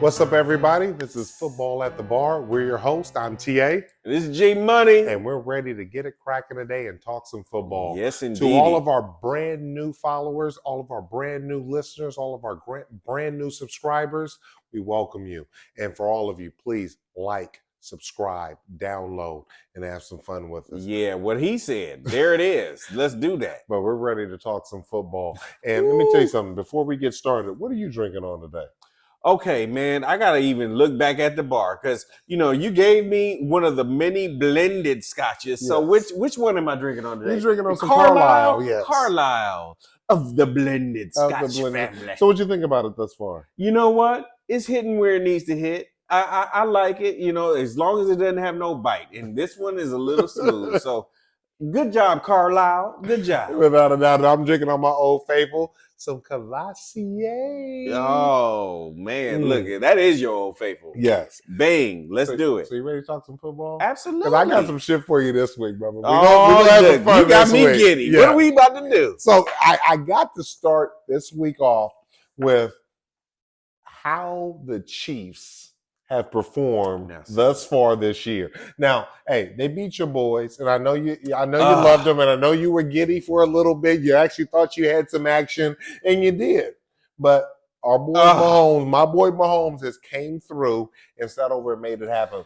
What's up, everybody? This is Football at the Bar. We're your host. I'm TA. This is GMoney. And we're ready to get it cracking today and talk some football. Yes, indeed. To all of our brand new followers, all of our brand new listeners, all of our brand new subscribers, we welcome you. And for all of you, please like, subscribe, download, and have some fun with us. Yeah, what he said. There it is. Let's do that. But we're ready to talk some football. And let me tell you something. Before we get started, what are you drinking on today? Okay, man, I got to even look back at the bar because, you gave me one of the many blended scotches. Yes. So which one am I drinking on today? You're drinking on some Carlisle, yes. Carlisle of the blended Scotch family. So what you think about it thus far? You know what? It's hitting where it needs to hit. I like it, as long as it doesn't have no bite. And this one is a little smooth. So good job, Carlisle. Good job. Without a doubt, I'm drinking on my old faithful, some Cavassier. Oh, man. Look, that is your old faithful. Yes. Bang. Let's do it. So you ready to talk some football? Absolutely. Because I got some shit for you this week, brother. We're gonna have some fun. You got me giddy. Yeah. What are we about to do? So I got to start this week off with how the Chiefs have performed thus far this year. Now, hey, they beat your boys, and I know you loved them, and I know you were giddy for a little bit. You actually thought you had some action, and you did. But our boy Mahomes, my boy Mahomes, has came through and sat over and made it happen.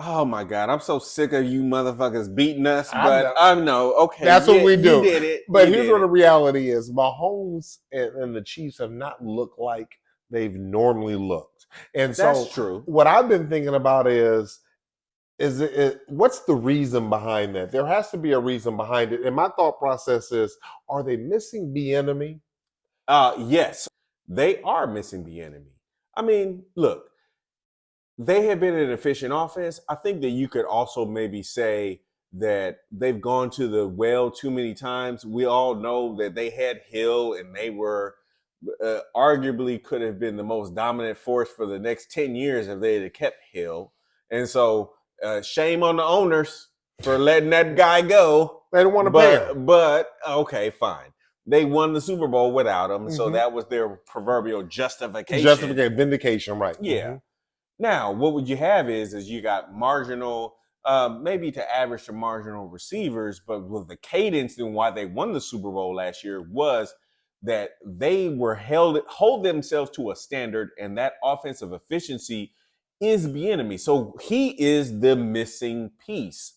Oh my God, I'm so sick of you motherfuckers beating us, but I know. Okay, that's what we do. You did it. But here's what the reality is: Mahomes and the Chiefs have not looked like they've normally looked. And that's true. What I've been thinking about is what's the reason behind that? There has to be a reason behind it. And my thought process is, are they missing Bieniemy? Yes, they are missing Bieniemy. I mean, look, they have been an efficient offense. I think that you could also maybe say that they've gone to the well too many times. We all know that they had Hill and they were arguably could have been the most dominant force for the next 10 years if they had kept Hill. And so shame on the owners for letting that guy go. They don't want to pay him. But, okay, fine. They won the Super Bowl without him, so that was their proverbial justification. Vindication, right. Yeah. Mm-hmm. Now, what would you have is you got marginal, maybe to average to marginal receivers, but with the cadence and why they won the Super Bowl last year was that they were hold themselves to a standard, and that offensive efficiency is Bieniemy. So he is the missing piece.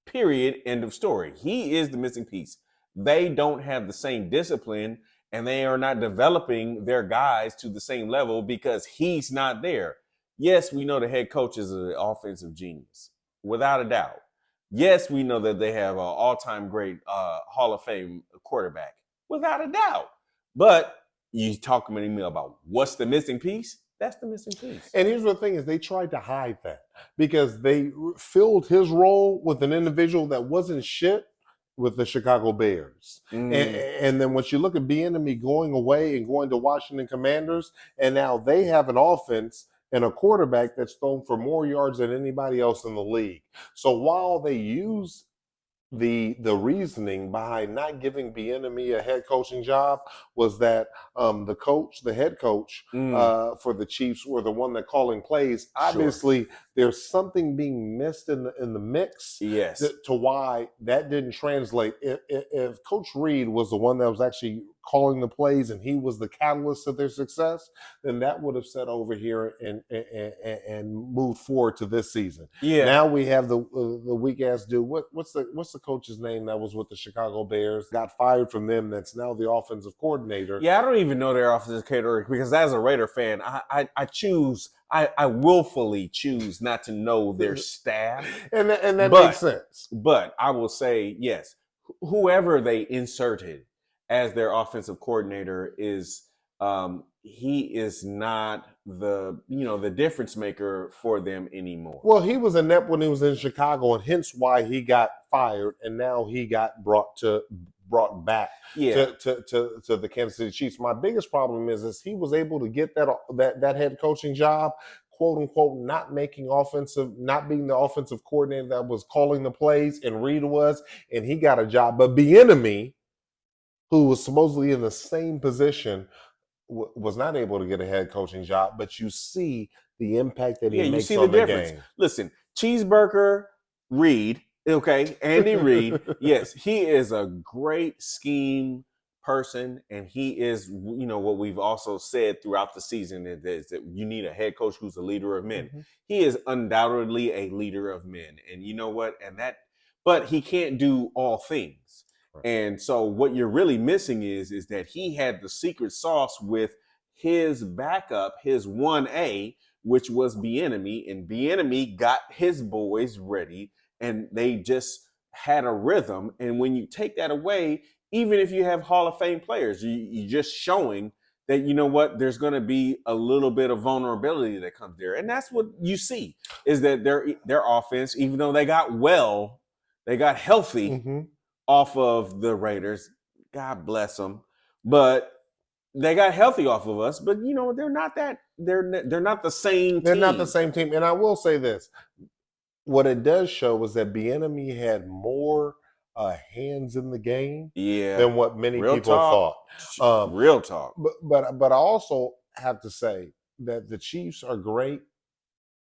Period. End of story. He is the missing piece. They don't have the same discipline, and they are not developing their guys to the same level because he's not there. Yes, we know the head coach is an offensive genius, without a doubt. Yes, we know that they have an all-time great Hall of Fame quarterback, without a doubt. But you talking to me about what's the missing piece? That's the missing piece. And here's the thing is they tried to hide that because they filled his role with an individual that wasn't shit with the Chicago Bears. And then once you look at Bieniemy going away and going to Washington Commanders, and now they have an offense and a quarterback that's thrown for more yards than anybody else in the league. So while they use the reasoning behind not giving Bieniemy a head coaching job was that the head coach for the Chiefs were the one that calling plays. Obviously, there's something being missed in the mix. Yes, to why that didn't translate. If Coach Reed was the one that was actually calling the plays and he was the catalyst of their success, then that would have set over here and moved forward to this season. Yeah. Now we have the weak ass dude. What's the coach's name that was with the Chicago Bears? Got fired from them. That's now the offensive coordinator. Yeah, I don't even know their offensive coordinator because as a Raider fan, I willfully choose not to know their staff. and that makes sense. But I will say, yes, whoever they inserted as their offensive coordinator is he is not the difference maker for them anymore. Well, he was inept when he was in Chicago, and hence why he got fired, and now he got brought back to the Kansas City Chiefs. My biggest problem is he was able to get that head coaching job, quote unquote, not being the offensive coordinator that was calling the plays, and Reed was, and he got a job. But Bieniemy, who was supposedly in the same position, was not able to get a head coaching job, but you see the impact that he Yeah, you makes see the on the difference. game. Listen, Cheeseburger Reed, okay, Andy Reid, yes, he is a great scheme person, and he is, what we've also said throughout the season is that you need a head coach who's a leader of men. He is undoubtedly a leader of men, and you know what? But he can't do all things. Right. And so what you're really missing is that he had the secret sauce with his backup, his 1A, which was Bieniemy, and Bieniemy got his boys ready, and they just had a rhythm. And when you take that away, even if you have Hall of Fame players, you're just showing that, you know what, there's going to be a little bit of vulnerability that comes there. And that's what you see, is that their offense, even though they got healthy off of the Raiders, God bless them, but they got healthy off of us. But they're not the same They're team. not the same team. And I will say this. What it does show is that Bieniemy had more hands in the game than what many people thought. Real talk. But I also have to say that the Chiefs are great,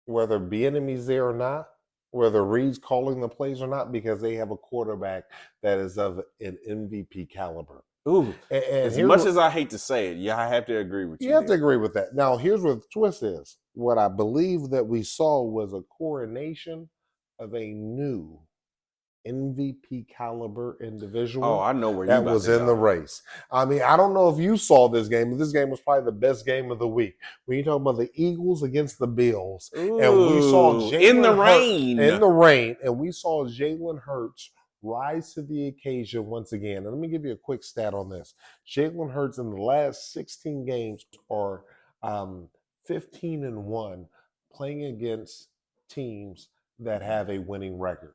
whether Bieniemy's there or not, whether Reed's calling the plays or not, because they have a quarterback that is of an MVP caliber. Ooh, as much as I hate to say it, I have to agree with you. You have to agree with that. Now, here's what the twist is. What I believe that we saw was a coronation of a new MVP caliber individual. Oh, I know where that was in the race. I mean, I don't know if you saw this game, but this game was probably the best game of the week. When you talk about the Eagles against the Bills, Ooh, and we saw in the rain, and we saw Jalen Hurts rise to the occasion once again. And let me give you a quick stat on this. Jalen Hurts in the last 16 games are 15-1 playing against teams that have a winning record.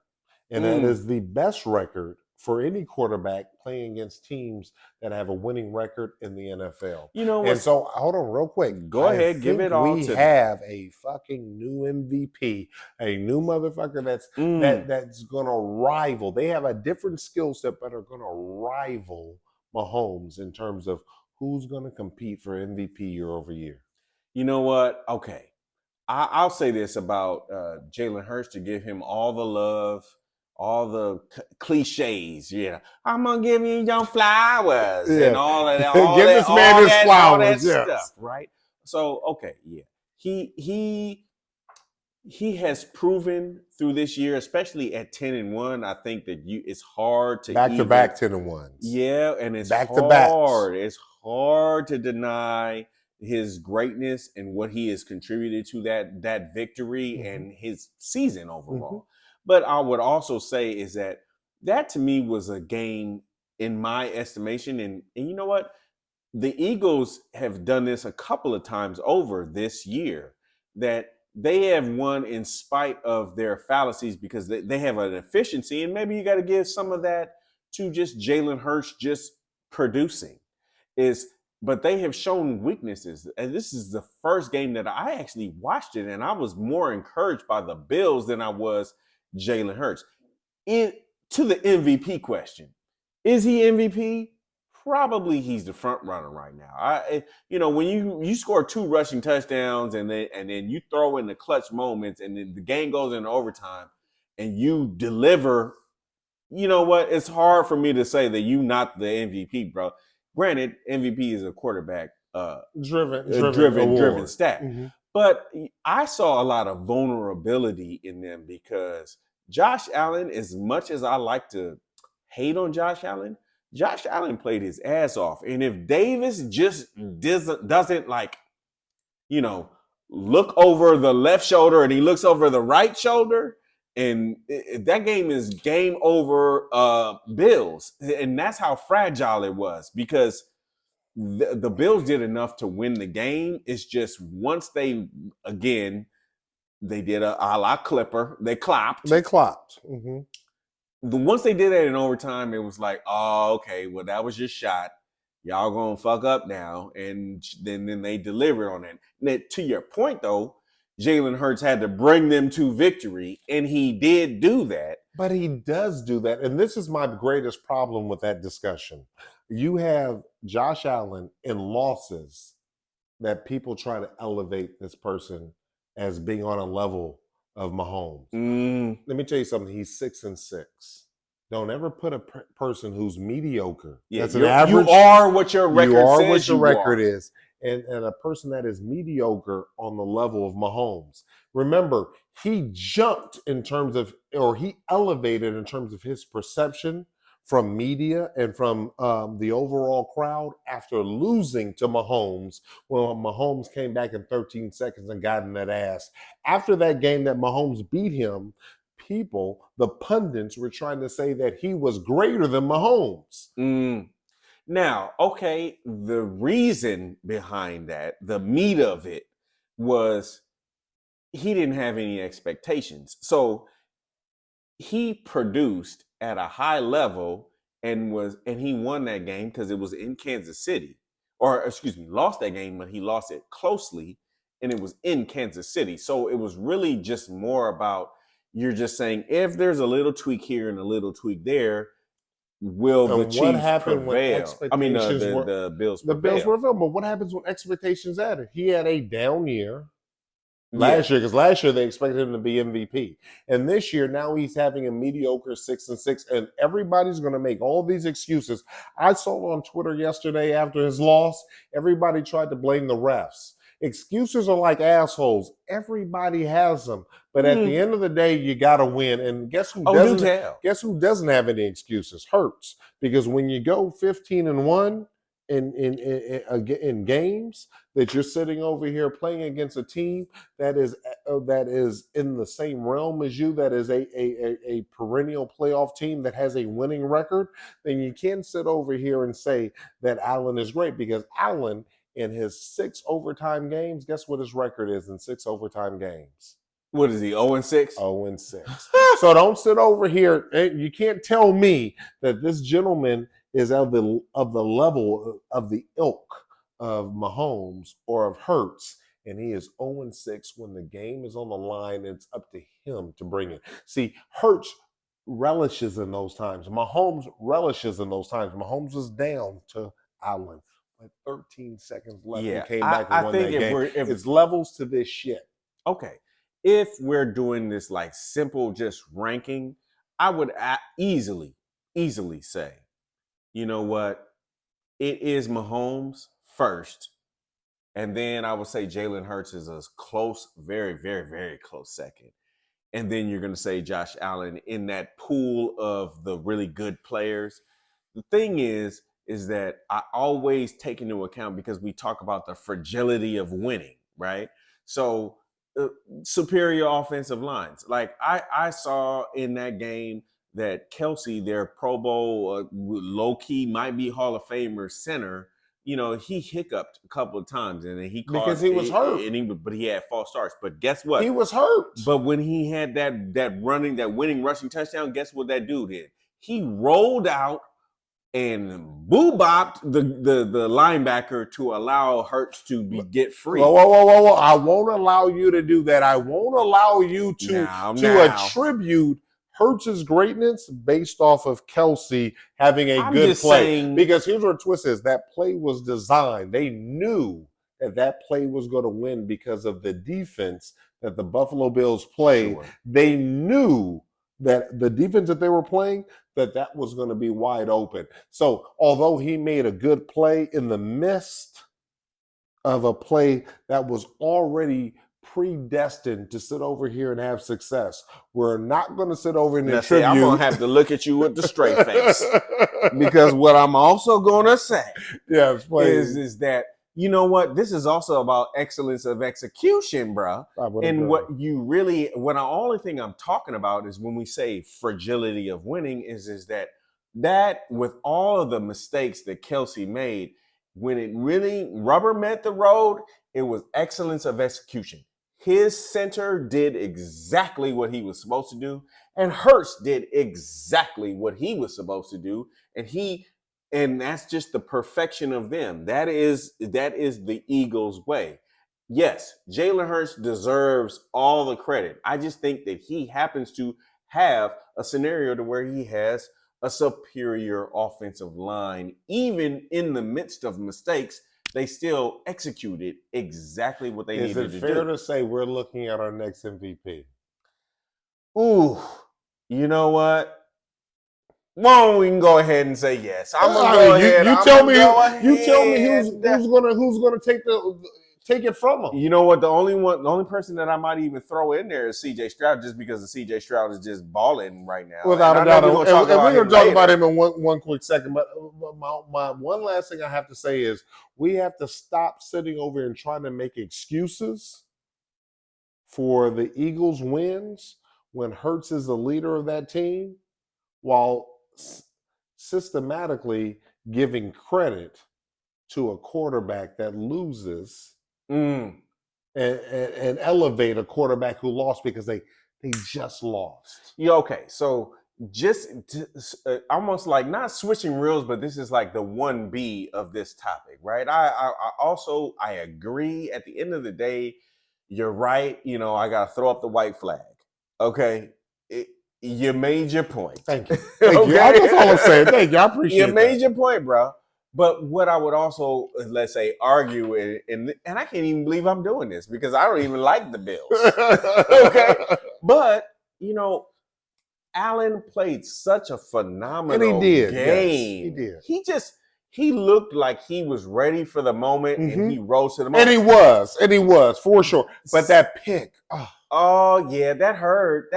And that is the best record for any quarterback playing against teams that have a winning record in the NFL. And so, hold on real quick. Go ahead, give it all we to have a fucking new MVP, a new motherfucker that's going to rival. They have a different skill set, but are going to rival Mahomes in terms of who's going to compete for MVP year over year. You know what? Okay. I'll say this about Jalen Hurts, to give him all the love, all the cliches, I'm gonna give you your flowers and all of that. Give this man his flowers, stuff, right? So, okay, he has proven through this year, especially at 10-1. I think that it's hard to back 10-1s. Yeah, and it's back hard. To back. It's hard to deny his greatness and what he has contributed to that victory and his season overall. But I would also say is that to me was a game, in my estimation, and you know what? The Eagles have done this a couple of times over this year, that they have won in spite of their fallacies, because they have an efficiency, and maybe you got to give some of that to just Jalen Hurts just producing. But they have shown weaknesses. And this is the first game that I actually watched it, and I was more encouraged by the Bills than I was Jalen Hurts. To the MVP question, is he MVP? Probably he's the front runner right now. When you score 2 rushing touchdowns and then you throw in the clutch moments, and then the game goes into overtime and you deliver, you know what? It's hard for me to say that you not the MVP, bro. Granted, MVP is a quarterback driven stat. But I saw a lot of vulnerability in them, because Josh Allen, as much as I like to hate on Josh Allen played his ass off. And if Davis just doesn't look over the left shoulder and he looks over the right shoulder, and that game is game over Bills. And that's how fragile it was, because the Bills did enough to win the game. It's just once they did a la Clipper. They clopped. Once they did that in overtime, it was like, oh, okay, well, that was your shot. Y'all gonna fuck up now. And then they delivered on it. Now, to your point, though, Jalen Hurts had to bring them to victory, and he did do that. But he does do that. And this is my greatest problem with that discussion. You have Josh Allen in losses that people try to elevate this person as being on a level of Mahomes. Let me tell you something. He's 6-6. Don't ever put a person who's mediocre. Yeah, that's an average. You are what your record you are says what your you record are. is. And a person that is mediocre on the level of Mahomes. Remember, he jumped in terms of, or he elevated in terms of his perception from media and from the overall crowd after losing to Mahomes when Mahomes came back in 13 seconds and got in that ass. After that game that Mahomes beat him, the pundits were trying to say that he was greater than Mahomes. Now, okay, the reason behind that, the meat of it, was he didn't have any expectations. So he produced at a high level and he won that game because it was in Kansas City. Or excuse me, lost that game, but he lost it closely and it was in Kansas City. So it was really just more about, you're just saying, if there's a little tweak here and a little tweak there, will the Chiefs prevail? I mean, the Bills prevail. The Bills prevail, but what happens when expectations added? He had a down year last year, because last year they expected him to be MVP. And this year, now he's having a mediocre 6-6, and everybody's going to make all these excuses. I saw on Twitter yesterday after his loss, everybody tried to blame the refs. Excuses are like assholes. Everybody has them. But at the end of the day, you got to win. And guess who doesn't have any excuses? Hurts. Because when you go 15-1 in games, that you're sitting over here playing against a team that is in the same realm as you, that is a perennial playoff team that has a winning record, then you can't sit over here and say that Allen is great, because Allen, in his 6 overtime games, guess what his record is in 6 overtime games? What is he, 0-6? 0-6. So don't sit over here. You can't tell me that this gentleman is of the level of the ilk of Mahomes or of Hurts, and he is 0-6 when the game is on the line. It's up to him to bring it. See, Hurts relishes in those times. Mahomes relishes in those times. Mahomes was down to Allen. 13 seconds left and came back and won that game. It's levels to this shit. Okay. If we're doing this like simple just ranking, I would easily say, you know what? It is Mahomes first. And then I would say Jalen Hurts is a close, very, very, very close second. And then you're going to say Josh Allen in that pool of the really good players. The thing is that I always take into account, because we talk about the fragility of winning, right? So superior offensive lines. Like I saw in that game that Kelsey, their Pro Bowl, low-key might be Hall of Famer center, he hiccuped a couple of times, and then because he was hurt. But he had false starts. But guess what? He was hurt. But when he had that winning rushing touchdown, guess what that dude did? He rolled out and boo-bopped the linebacker to allow Hurts to get free. Whoa. I won't allow you to do that. I won't allow you to attribute Hurts' greatness based off of Kelsey having a good play. Because here's what the twist is. That play was designed. They knew that play was going to win because of the defense that the Buffalo Bills played. Sure. They knew that the defense that they were playing, that was going to be wide open. So although he made a good play in the midst of a play that was already predestined to sit over here and have success, we're not going to sit over and attribute. I'm going to have to look at you with the straight face. Because what I'm also going to say is that, you know what? This is also about excellence of execution, bro. And the only thing I'm talking about is when we say fragility of winning is that with all of the mistakes that Kelsey made, when it really rubber met the road, it was excellence of execution. His center did exactly what he was supposed to do, and Hurts did exactly what he was supposed to do, and that's just the perfection of them. That is the Eagles' way. Yes, Jalen Hurts deserves all the credit. I just think that he happens to have a scenario to where he has a superior offensive line, even in the midst of mistakes, they still executed exactly what they Is needed it to fair do. to say we're looking at our next MVP? Ooh, you know what? Well, we can go ahead and say yes. I'm gonna go ahead. You tell me who's gonna take it from him. You know what? The only person that I might even throw in there is C.J. Stroud, just because the C.J. Stroud is just balling right now. Without a doubt, we're going to talk about him in one quick second. But my one last thing I have to say is we have to stop sitting over and trying to make excuses for the Eagles' wins when Hurts is the leader of that team, while systematically giving credit to a quarterback that loses and elevate a quarterback who lost because they just lost. Yeah, okay. So just almost like not switching reels, but this is like the 1B of this topic, right? I agree. At the end of the day, you're right. You know, I got to throw up the white flag. Okay. You made your point. Thank you. Thank you. That's all I'm saying. Thank you. I appreciate it. You made your point, bro. But what I would also, let's say, argue, and I can't even believe I'm doing this because I don't even like the Bills. Okay. But, you know, Allen played such a phenomenal game. Yes, he did. He looked like he was ready for the moment, and he rose to the moment. And he was, for sure. But that pick, oh yeah, that hurt.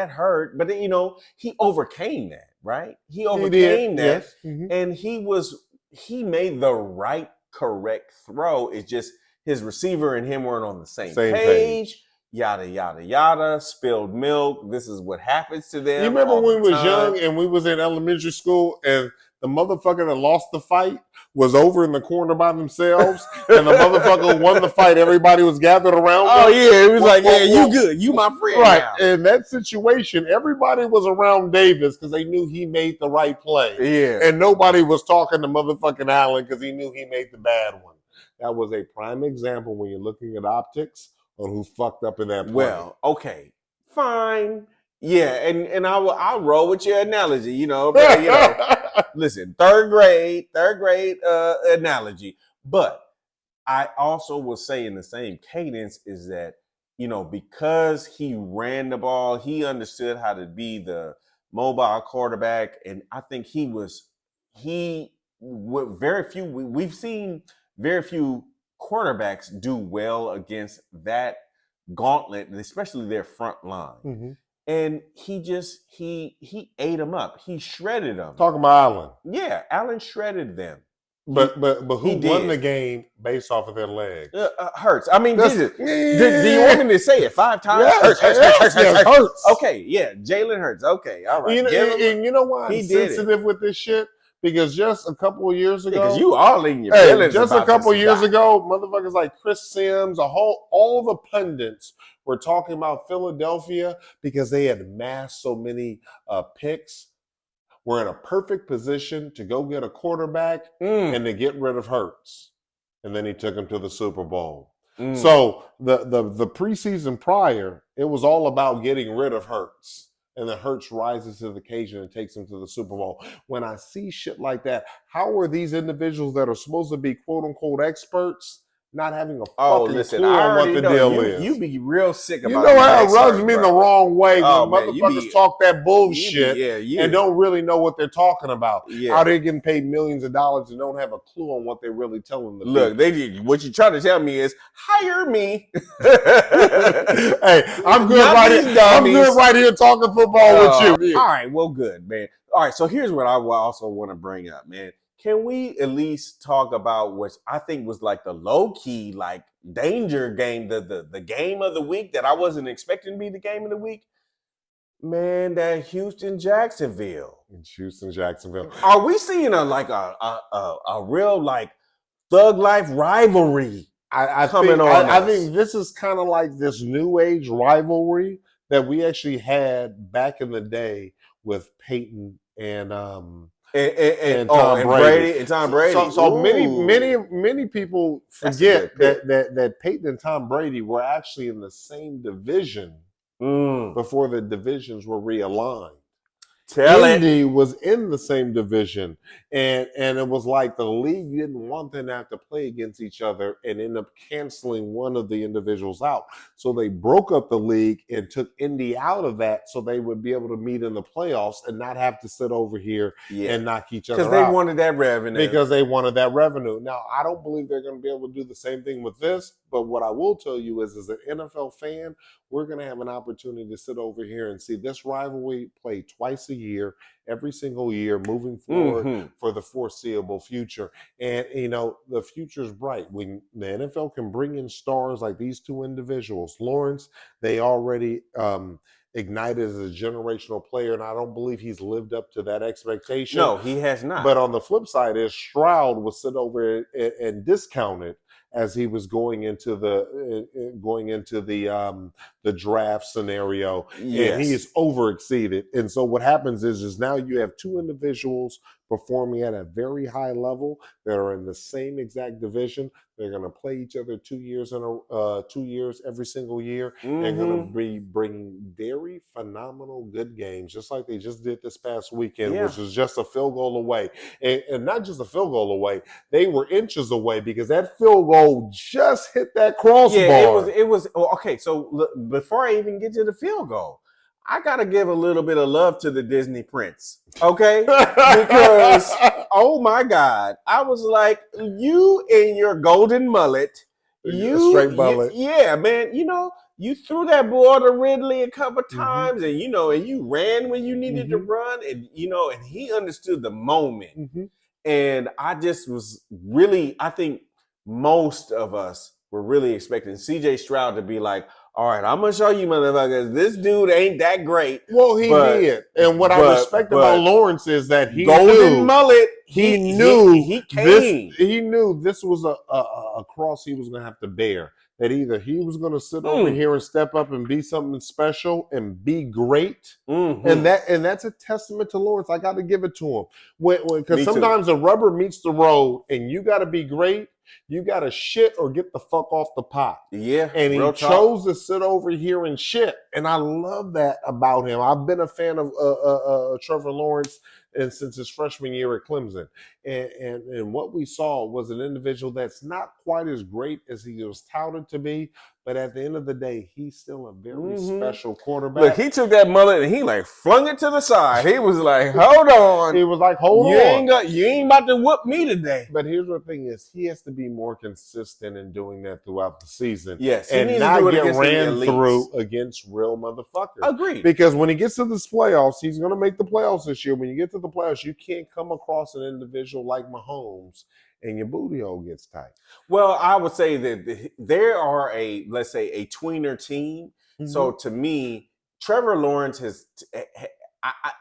But then, you know, he overcame that, right? He overcame that, yes. And he made the right, correct throw. It's just his receiver and him weren't on the same page. Yada, yada, yada, spilled milk. This is what happens to them. You remember when we was young and we was in elementary school and the motherfucker that lost the fight was over in the corner by themselves and the motherfucker who won the fight, everybody was gathered around them? Oh, yeah. It was you good. You my friend. Right. Now. In that situation, everybody was around Davis because they knew he made the right play. Yeah. And nobody was talking to motherfucking Allen because he knew he made the bad one. That was a prime example when you're looking at optics on who fucked up in that play. Well, okay, fine, yeah, and I'll roll with your analogy, you know. But, you know, listen, third grade analogy. But I also will say in the same cadence is that, you know, because he ran the ball, he understood how to be the mobile quarterback, and I think we've seen very few quarterbacks do well against that gauntlet, especially their front line. And he ate them up. He shredded them. Talking about Allen. Yeah, Allen shredded them. But who won the game based off of their legs? Hurts. I mean, do you want me to say it 5 times? Yes, Hurts. Okay, yeah, Jalen Hurts. Okay, all right. And you know why I'm sensitive with this shit? Because just a couple of years ago, because you all in your feelings. Just a couple of years ago, motherfuckers like Chris Sims, all the pundits were talking about Philadelphia because they had amassed so many picks. We're in a perfect position to go get a quarterback and to get rid of Hurts. And then he took him to the Super Bowl. So the preseason prior, it was all about getting rid of Hurts. And then Hurts rises to the occasion and takes him to the Super Bowl. When I see shit like that, how are these individuals that are supposed to be quote-unquote experts not having a fucking clue on what the deal is? You be real sick about it. You know how it rubs me the wrong way when motherfuckers talk that bullshit and don't really know what they're talking about. How they're getting paid millions of dollars and don't have a clue on what they're really telling the people. What you're trying to tell me is hire me. Hey, I'm good right here. I'm good right here talking football with you. All right, well, good, man. All right, so here's what I also want to bring up, man. Can we at least talk about what I think was like the low-key, like, danger game, the game of the week that I wasn't expecting to be the game of the week? Man, that Jacksonville. Are we seeing a real, like, thug life rivalry coming on? I think this is kind of like this new age rivalry that we actually had back in the day with Payton and Tom Brady. So many people forget that Payton and Tom Brady were actually in the same division before the divisions were realigned. Indy was in the same division, and it was like the league didn't want them to have to play against each other and end up canceling one of the individuals out. So they broke up the league and took Indy out of that so they would be able to meet in the playoffs and not have to sit over here and knock each other out. Because they wanted that revenue. Because they wanted that revenue. Now, I don't believe they're going to be able to do the same thing with this, but what I will tell you is, as an NFL fan, we're going to have an opportunity to sit over here and see this rivalry play twice a year, every single year, moving forward for the foreseeable future. And, you know, the future's bright. When the NFL can bring in stars like these two individuals, Lawrence, they already ignited as a generational player, and I don't believe he's lived up to that expectation. No, he has not. But on the flip side is Stroud was sit over and discounted as he was going into the draft scenario, and he is overexceeded. And so what happens is now you have two individuals performing at a very high level that are in the same exact division. They're going to play each other 2 years every single year. They're going to be bringing very phenomenal good games, just like they just did this past weekend, which was just a field goal away. And not just a field goal away, they were inches away because that field goal just hit that crossbar. Yeah, it was okay. So before I even get to the field goal, I gotta give a little bit of love to the Disney Prince, okay? Because oh my God, I was like, you and your golden mullet, straight mullet, yeah, man. You know, you threw that ball to Ridley a couple times, and and you ran when you needed to run, and and he understood the moment. And I just was really, I think most of us were really expecting C.J. Stroud to be like, all right, I'm going to show you motherfuckers, this dude ain't that great. Well, he did. And what I respect about Lawrence is that he golden mullet, he knew this was a cross he was going to have to bear. That either he was going to sit over here and step up and be something special and be great, and that's a testament to Lawrence. I got to give it to him, because sometimes the rubber meets the road, and you got to be great. You got to shit or get the fuck off the pot. Yeah, and he chose to sit over here and shit, and I love that about him. I've been a fan of Trevor Lawrence and since his freshman year at Clemson. And what we saw was an individual that's not quite as great as he was touted to be, but at the end of the day, he's still a very special quarterback. Look, he took that mullet and he like flung it to the side. He was like, hold on. He was like, hold on. You ain't about to whoop me today. But here's the thing is, he has to be more consistent in doing that throughout the season. Yes. And not get ran through against real motherfuckers. Agreed. Because when he gets to this playoffs, he's going to make the playoffs this year. When you get to the playoffs, you can't come across an individual like Mahomes and your booty hole gets tight. Well, I would say that there are let's say a tweener team. So to me, Trevor Lawrence has,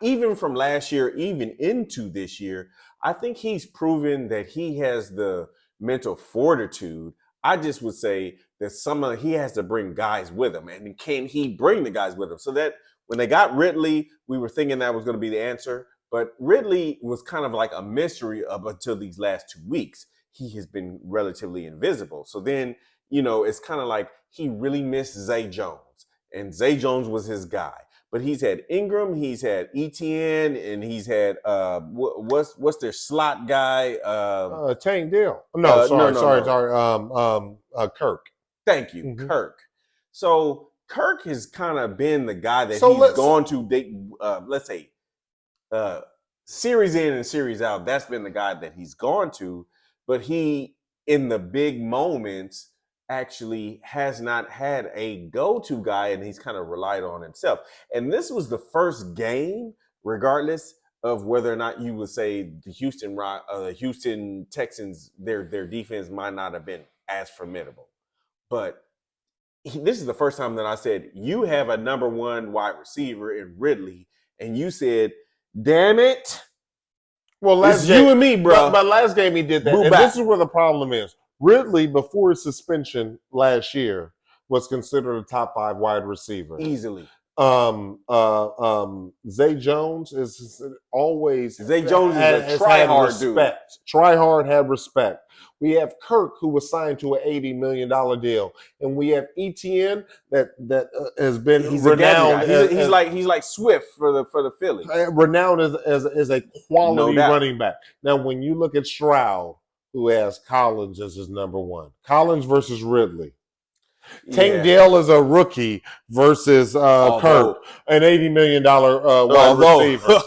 even from last year, even into this year, I think he's proven that he has the mental fortitude. I just would say that he has to bring guys with him. And can he bring the guys with him? So that when they got Ridley, we were thinking that was going to be the answer. But Ridley was kind of like a mystery up until these last 2 weeks. He has been relatively invisible. So then, it's kind of like he really missed Zay Jones. And Zay Jones was his guy. But he's had Ingram, he's had Etienne, and he's had what's their slot guy? Tank Dell. Kirk. Thank you, Kirk. So Kirk has kind of been the guy that he's gone to. Let's say series in and series out. That's been the guy that he's gone to. But he, in the big moments, actually has not had a go-to guy, and he's kind of relied on himself. And this was the first game, regardless of whether or not you would say the Houston Texans, their defense might not have been as formidable. But this is the first time that I said, you have a number one wide receiver in Ridley, and you said, damn it. Well, it's you and me, bro. But last game he did that. And this is where the problem is. Ridley, before his suspension last year, was considered a top 5 wide receiver. Easily. Zay Jones is always Zay Jones is a has try had hard dude. respect. Try hard, had respect. We have Kirk, who was signed to an $80 million deal, and we have ETN that has been He's renowned. a gadget guy. He's like Swift for the Philly. Renowned as a quality No doubt. running back. Now, when you look at Stroud, who has Collins as his number one, Collins versus Ridley. Tank Dell is a rookie versus Kirk, an $80 million wide receiver.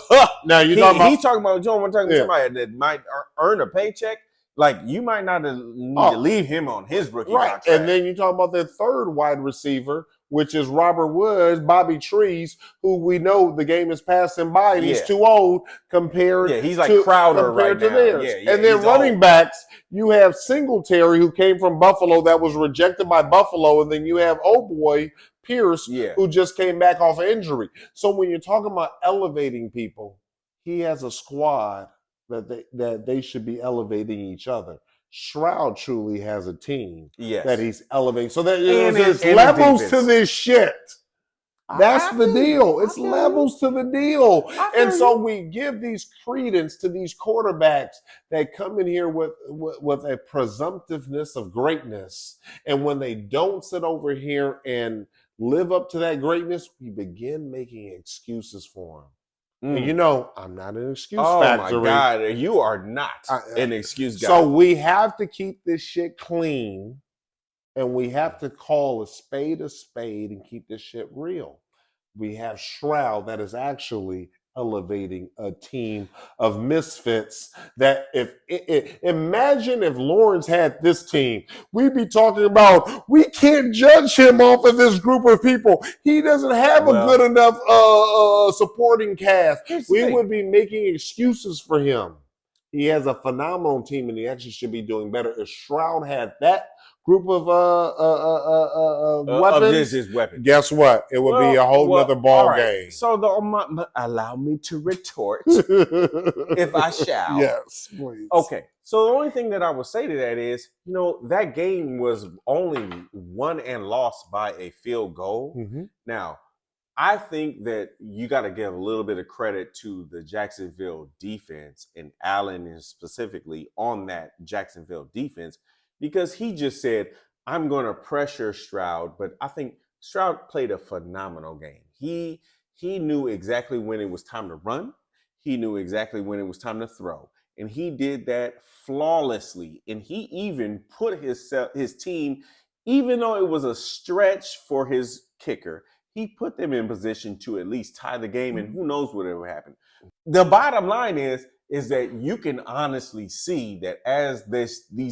Now he's talking about John. We're talking about somebody that might earn a paycheck. Like, you might not need to leave him on his rookie contract. And then you talk about the third wide receiver, which is Robert Woods, Bobby Trees, who we know the game is passing by and he's too old compared he's like Crowder right now. Theirs. And then running backs, you have Singletary, who came from Buffalo that was rejected by Buffalo, and then you have boy Pierce, who just came back off of injury. So when you're talking about elevating people, he has a squad that they should be elevating each other. Stroud truly has a team that he's elevating. So there's levels to this shit. That's the deal. It's levels to the deal. And so we give these credence to these quarterbacks that come in here with a presumptiveness of greatness. And when they don't sit over here and live up to that greatness, we begin making excuses for them. And I'm not an excuse factory. Oh my God, you are not an excuse guy. So we have to keep this shit clean, and we have to call a spade and keep this shit real. We have Stroud that is actually elevating a team of misfits that imagine if Lawrence had this team, we'd be talking about we can't judge him off of this group of people. He doesn't have a good enough supporting cast. We would be making excuses for him. He has a phenomenal team, and he actually should be doing better. If Stroud had that group of weapons, guess what? It would be a whole nother ball game. So allow me to retort, if I shall. Yes, please. Okay. So the only thing that I would say to that is, that game was only won and lost by a field goal. Mm-hmm. Now, I think that you got to give a little bit of credit to the Jacksonville defense, and Allen is specifically on that Jacksonville defense, because he just said, I'm going to pressure Stroud. But I think Stroud played a phenomenal game. He knew exactly when it was time to run. He knew exactly when it was time to throw. And he did that flawlessly. And he even put his team, even though it was a stretch for his kicker, he put them in position to at least tie the game, and who knows what will happen. The bottom line is that you can honestly see that as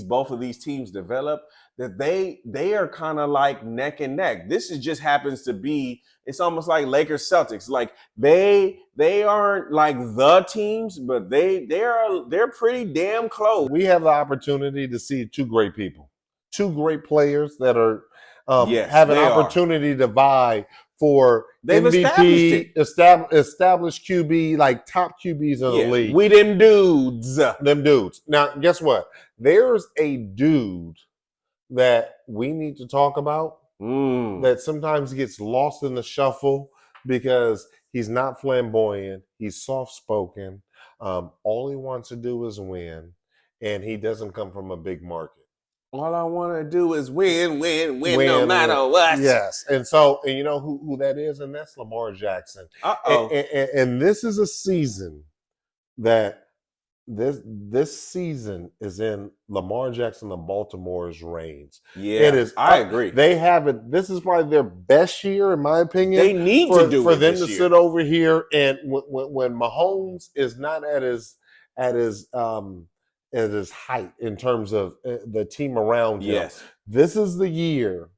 both of these teams develop, that they are kind of like neck and neck. This just happens to be, it's almost like Lakers Celtics. Like they aren't like the teams, but they're pretty damn close. We have the opportunity to see two great people, two great players that are have an opportunity to vie for MVP, established QB, like top QBs in the league. We them dudes. Now, guess what? There's a dude that we need to talk about that sometimes gets lost in the shuffle because he's not flamboyant. He's soft-spoken. All he wants to do is win, and he doesn't come from a big market. All I want to do is win, no matter what. Yes. And you know who that is? And that's Lamar Jackson. And this is a season that this season is in Lamar Jackson and Baltimore's reigns. Yeah, it is. I agree. They have it. This is probably their best year, in my opinion. They need to do for it them this to year. sit over here, and when Mahomes is not at his height in terms of the team around him. Yes. This is the year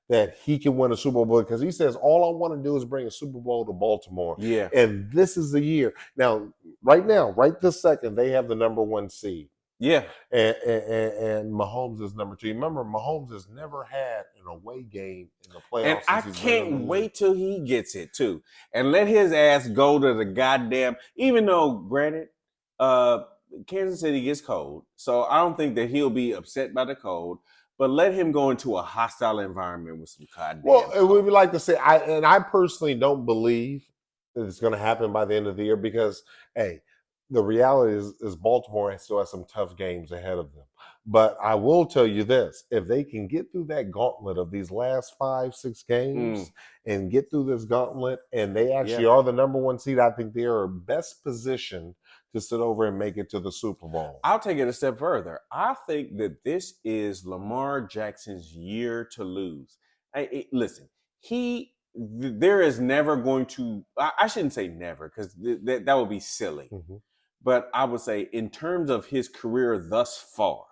that he can win a Super Bowl, because he says, all I want to do is bring a Super Bowl to Baltimore. Yeah. And this is the year. Now, right this second, they have the number one seed. Yeah. And Mahomes is number two. Remember, Mahomes has never had an away game in the playoffs. And I can't wait till he gets it, too. And let his ass go to the goddamn, even though, granted, Kansas City gets cold, so I don't think that he'll be upset by the cold. but let him go into a hostile environment with some goddamn. Well, it would be like to say, I personally don't believe that it's going to happen by the end of the year because, hey, the reality is Baltimore still has some tough games ahead of them. But I will tell you this: if they can get through that gauntlet of these last 5-6 games and get through this gauntlet, and they actually are the number one seed, I think they are best positioned to sit over and make it to the Super Bowl. I'll take it a step further. I think that this is Lamar Jackson's year to lose. Listen, there is never going to, I shouldn't say never because that would be silly. Mm-hmm. But I would say in terms of his career thus far,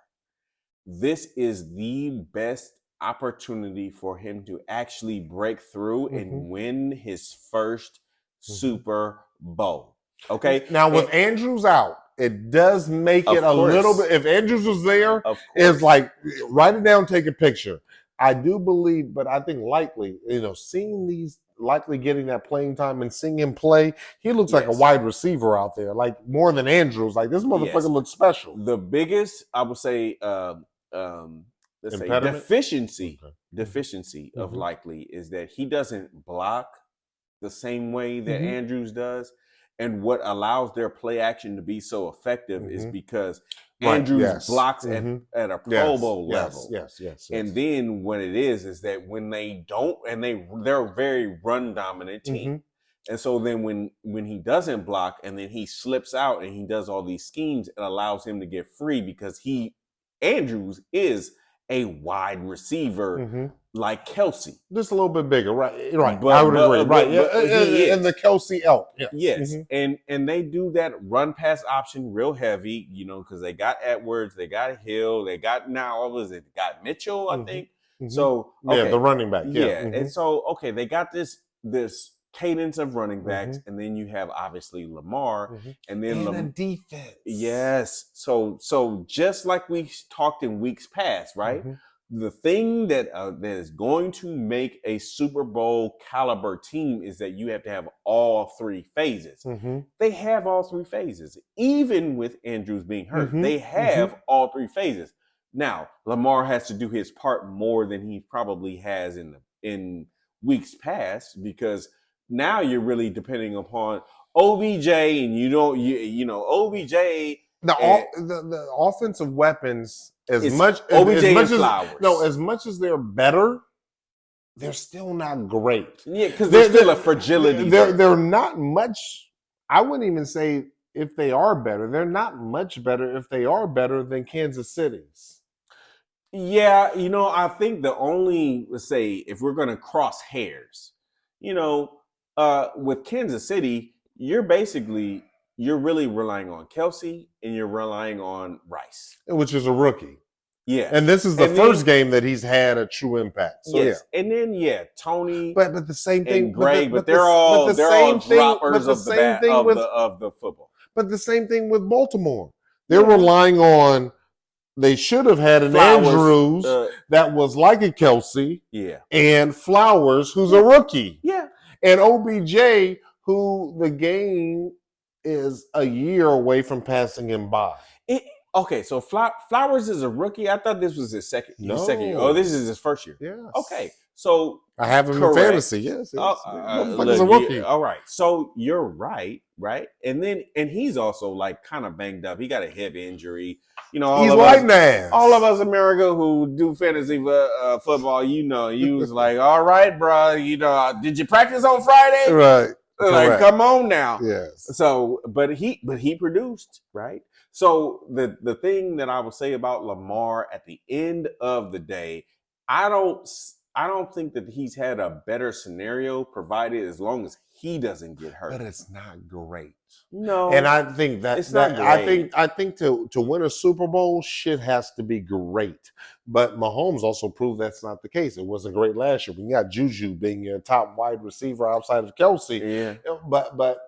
this is the best opportunity for him to actually break through and win his first Super Bowl. Okay. Now with Andrews out, it does make it a little bit. If Andrews was there, it's like write it down, take a picture. I do believe, but I think likely, seeing these likely getting that playing time and seeing him play, he looks like a wide receiver out there, like more than Andrews. Like this motherfucker looks special. The biggest, I would say, let's say deficiency of likely is that he doesn't block the same way that Andrews does. And what allows their play action to be so effective is because Andrews blocks at a Pro Bowl level. Yes. And then what it is that when they don't, and they're a very run dominant team. And so then when he doesn't block and then he slips out and he does all these schemes, it allows him to get free because Andrews is a wide receiver like Kelsey. Just a little bit bigger, right? But, I would agree. Right. And the Kelsey elk. Yes. And they do that run pass option real heavy, because they got Edwards, they got Hill, they got got Mitchell, I think. So the running back. And so they got this cadence of running backs, and then you have obviously Lamar, and then the defense. Yes. So just like we talked in weeks past, right? The thing that is going to make a Super Bowl caliber team is that you have to have all three phases. They have all three phases, even with Andrews being hurt. They have all three phases. Now Lamar has to do his part more than he probably has in weeks past because now you're really depending upon OBJ, and OBJ. The offensive weapons, as much as they're better, they're still not great. Yeah, because there's still a fragility. They're not much. I wouldn't even say if they are better. They're not much better if they are better than Kansas City's. Yeah, I think the only, let's say, if we're going to cross hairs, with Kansas City, you're really relying on Kelsey and you're relying on Rice, which is a rookie. Yeah, and this is the first game that he's had a true impact. So, yes, and then Tony, but the same thing, and Greg, but they're all droppers of the football. But the same thing with Baltimore, they're relying on. They should have had an Andrews that was like a Kelsey, and Flowers, who's a rookie, and OBJ, who the game is a year away from passing him by. So Flowers is a rookie. I thought this was his second year. Oh, this is his first year. Yes. Okay, so I have him in fantasy. Yes. He's a rookie. All right. So you're right? And he's also like kind of banged up. He got a hip injury. He's white ass. All of us America who do fantasy football, you was like, all right, bro. Did you practice on Friday? Right. Like, come on now. Yes. So, but he produced, right? So the thing that I would say about Lamar at the end of the day, I don't think that he's had a better scenario provided as long as he doesn't get hurt. But it's not great. No. And I think it's not great. I think to win a Super Bowl, shit has to be great. But Mahomes also proved that's not the case. It wasn't great last year. We got Juju being your top wide receiver outside of Kelsey. Yeah. But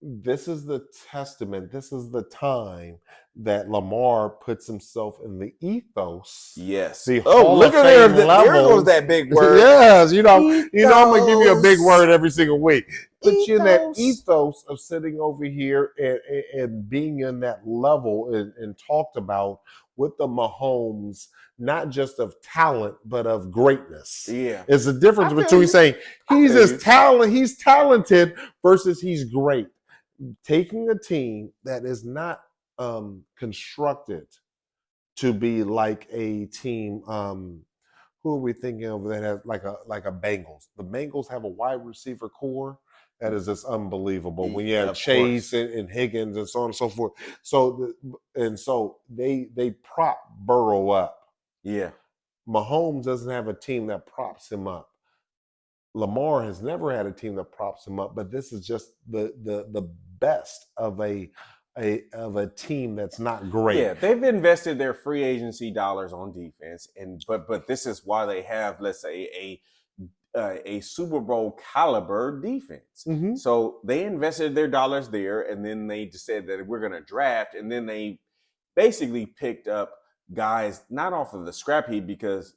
this is the testament. This is the time that Lamar puts himself in the ethos. Yes. Look at there. There goes that big word. Yes. I'm gonna give you a big word every single week. Put you in that ethos of sitting over here and being in that level and talked about with the Mahomes, not just of talent, but of greatness. Yeah. It's the difference I feel between you. saying I feel you. he's talented versus he's great. Taking a team that is not constructed to be like a team. Who are we thinking of that has like a Bengals? The Bengals have a wide receiver core that is just unbelievable. When you have Of Chase course. and Higgins and so on and so forth. So they prop Burrow up. Yeah. Mahomes doesn't have a team that props him up. Lamar has never had a team that props him up, but this is just the best of a team that's not great. Yeah, they've invested their free agency dollars on defense, but this is why they have, let's say, a Super Bowl caliber defense. Mm-hmm. So they invested their dollars there, and then they just said that we're going to draft, and then they basically picked up guys not off of the scrap heap because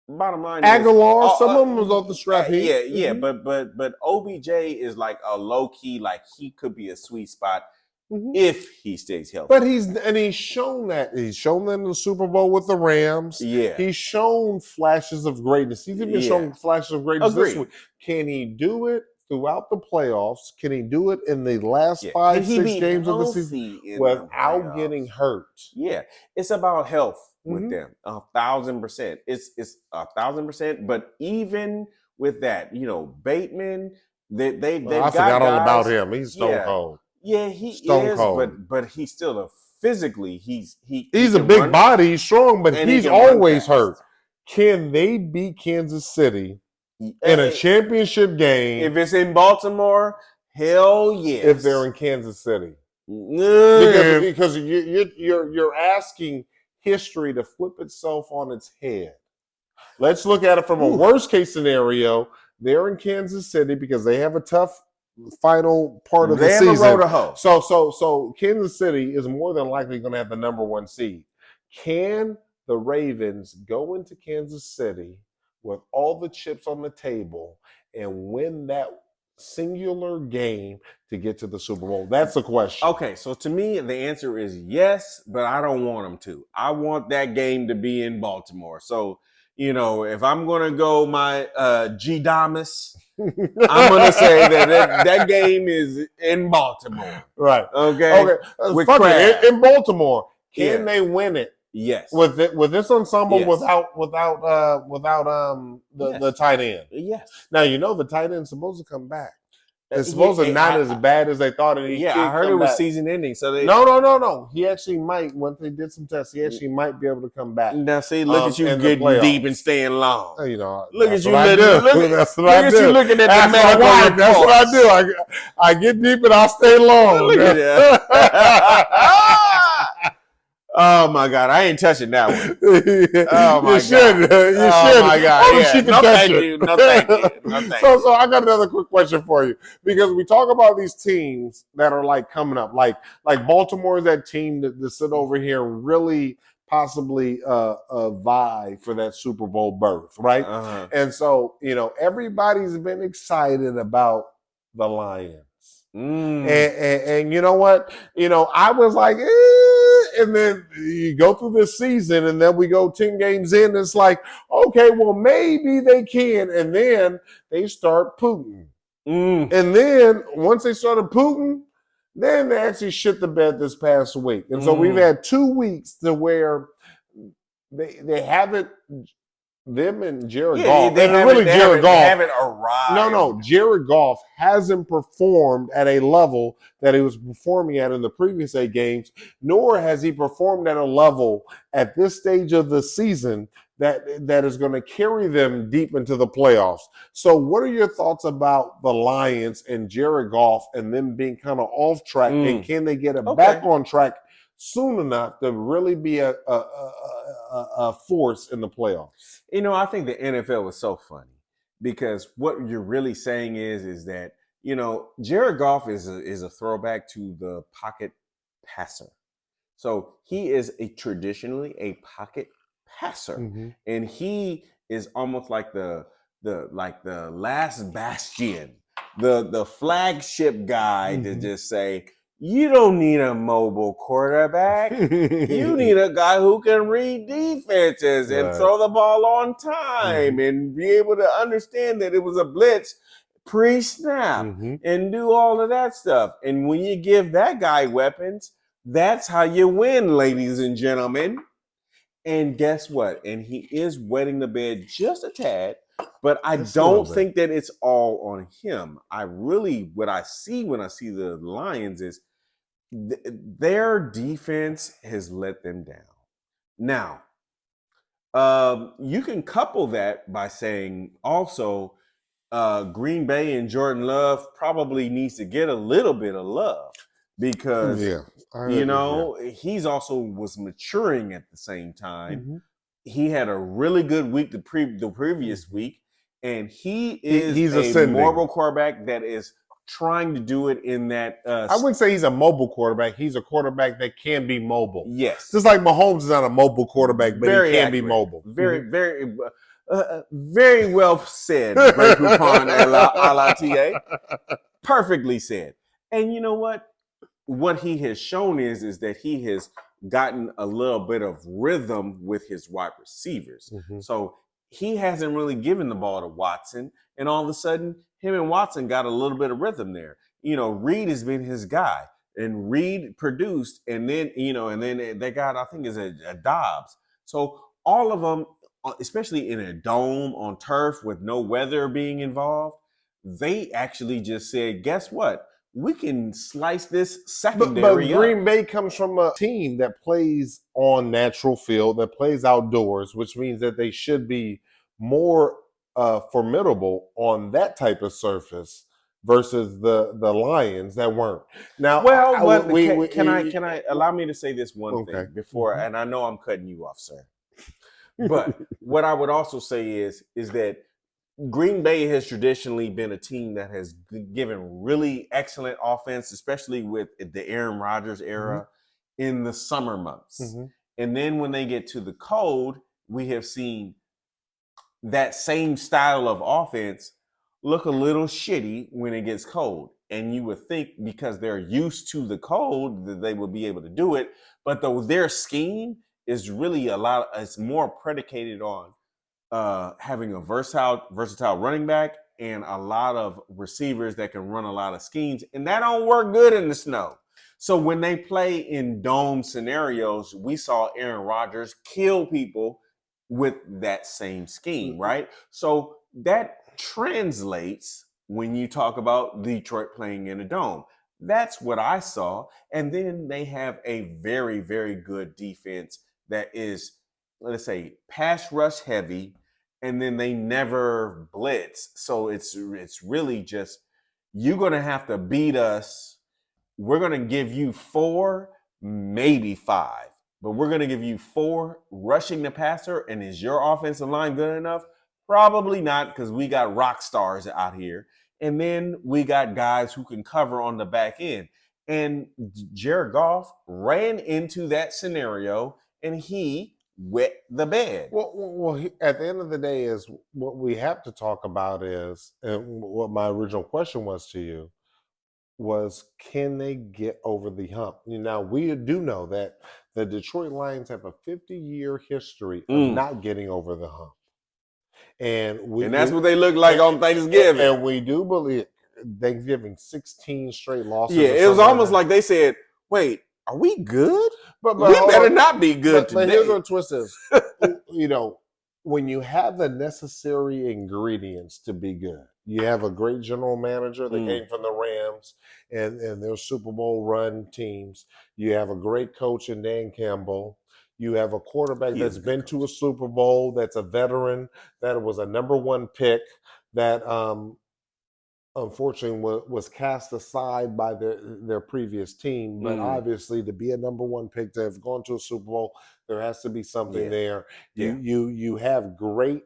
bottom line Aguilar, is, some of them was off the scrap heap. Yeah, but OBJ is like a low key, like he could be a sweet spot if he stays healthy. But he's shown that. He's shown that in the Super Bowl with the Rams. Yeah. He's shown flashes of greatness. He's even shown flashes of greatness this week. Can he do it throughout the playoffs? Can he do it in the last 5-6 games of the season without getting hurt? Yeah. It's about health with them. 1,000%. It's 1,000%. But even with that, Bateman, they've got forgot all guys, about him. He's stone cold. Yeah, he Stone is, cold. but he's still physically he's a big body, he's strong, but he's always hurt. Can they beat Kansas City in a championship game? If it's in Baltimore, hell yes. If they're in Kansas City, because you're asking history to flip itself on its head. Let's look at it from a worst case scenario. They're in Kansas City because they have a tough final part of the season. They have a road to hoe. So Kansas City is more than likely going to have the number 1 seed. Can the Ravens go into Kansas City with all the chips on the table and win that singular game to get to the Super Bowl? That's the question. Okay, so to me, the answer is yes, but I don't want them to. I want that game to be in Baltimore. So, if I'm going to go my G-Damas, I'm going to say that game is in Baltimore. Right. Okay. Fuck it. In Baltimore. Can they win it? Yes. With this ensemble without the tight end. Yes. Now the tight end's supposed to come back. It's supposed to not as bad as they thought. And I heard it was season ending. So no. He actually might. Once they did some tests, he actually might be able to come back. Now, see, look at you getting deep and staying long. Look at you. That's what I do. You looking at the man. That's what I do. I get deep and I stay long. Look at that. Oh my God, I ain't touching that one. Oh my God. You should. Oh my God. No, thank you. No, thank you. No, thank you. So I got another quick question for you, because we talk about these teams that are like coming up, like Baltimore is that team that sit over here and really possibly vie for that Super Bowl berth, right? Uh-huh. And so everybody's been excited about the Lions. And you know what? I was like, and then you go through this season, and then we go 10 games in. And it's like, okay, well, maybe they can. And then they start Putin. And then once they started Putin, then they actually shit the bed this past week. And so we've had 2 weeks to where they haven't. Them and Jared Goff. They haven't arrived. No. Jared Goff hasn't performed at a level that he was performing at in the previous 8 games, nor has he performed at a level at this stage of the season that is going to carry them deep into the playoffs. So what are your thoughts about the Lions and Jared Goff and them being kind of off track? And can they get it back on track soon enough to really be a force in the playoffs? I think the NFL was so funny, because what you're really saying is that, Jared Goff is a throwback to the pocket passer. So he is traditionally a pocket passer, and he is almost like the last bastion, the flagship guy to just say, You don't need a mobile quarterback. You need a guy who can read defenses and Right. throw the ball on time and be able to understand that it was a blitz pre-snap and do all of that stuff. And when you give that guy weapons, that's how you win, ladies and gentlemen. And guess what? And he is wetting the bed just a tad, but I don't think that it's all on him. What I see when I see the Lions is their defense has let them down. Now, you can couple that by saying also Green Bay and Jordan Love probably needs to get a little bit of love because he's also was maturing at the same time. He had a really good week the previous week, and he's a mobile quarterback that is trying to do it in that. I wouldn't say he's a mobile quarterback. He's a quarterback that can be mobile. Yes, just like Mahomes is not a mobile quarterback, but he can be mobile. Very well said. Break upon LATA. Perfectly said. And you know what? What he has shown is that he has gotten a little bit of rhythm with his wide receivers. So he hasn't really given the ball to Watson, and all of a sudden, him and Watson got a little bit of rhythm there. Reed has been his guy, and Reed produced, and then they got, I think, is a Dobbs. So all of them, especially in a dome on turf with no weather being involved, they actually just said, guess what? We can slice this secondary but Green Bay comes from a team that plays on natural field, that plays outdoors, which means that they should be more formidable on that type of surface versus the Lions that weren't. Now, can I allow me to say this one thing before, and I know I'm cutting you off, sir. But what I would also say is that Green Bay has traditionally been a team that has given really excellent offense, especially with the Aaron Rodgers era in the summer months. And then when they get to the cold, we have seen that same style of offense look a little shitty when it gets cold. And you would think because they're used to the cold that they would be able to do it. But their scheme is really it's more predicated on having a versatile running back and a lot of receivers that can run a lot of schemes, and that don't work good in the snow. So when they play in dome scenarios, we saw Aaron Rodgers kill people with that same scheme, right? So that translates when you talk about Detroit playing in a dome. That's what I saw. And then they have a very, very good defense that is, let's say, pass rush heavy, and then they never blitz. So it's really just, you're going to have to beat us. We're going to give you 4, maybe 5, but we're going to give you 4 rushing the passer. And is your offensive line good enough? Probably not, because we got rock stars out here. And then we got guys who can cover on the back end. And Jared Goff ran into that scenario, and he wet the bed. Well, at the end of the day, is what we have to talk about is, and what my original question was to you was, can they get over the hump? Now, we do know that the Detroit Lions have a 50-year history of not getting over the hump. And that's what they look like on Thanksgiving. And we do believe Thanksgiving 16 straight losses. Yeah, it was almost like they said, wait, are we good? But we better not be good today. But here's what the twist is. When you have the necessary ingredients to be good, you have a great general manager that came from the Rams and their Super Bowl run teams. You have a great coach in Dan Campbell. You have a quarterback that's been to a Super Bowl, that's a veteran, that was a number 1 pick, that unfortunately was cast aside by their previous team. But obviously, to be a number 1 pick, to have gone to a Super Bowl, there has to be something there. You have great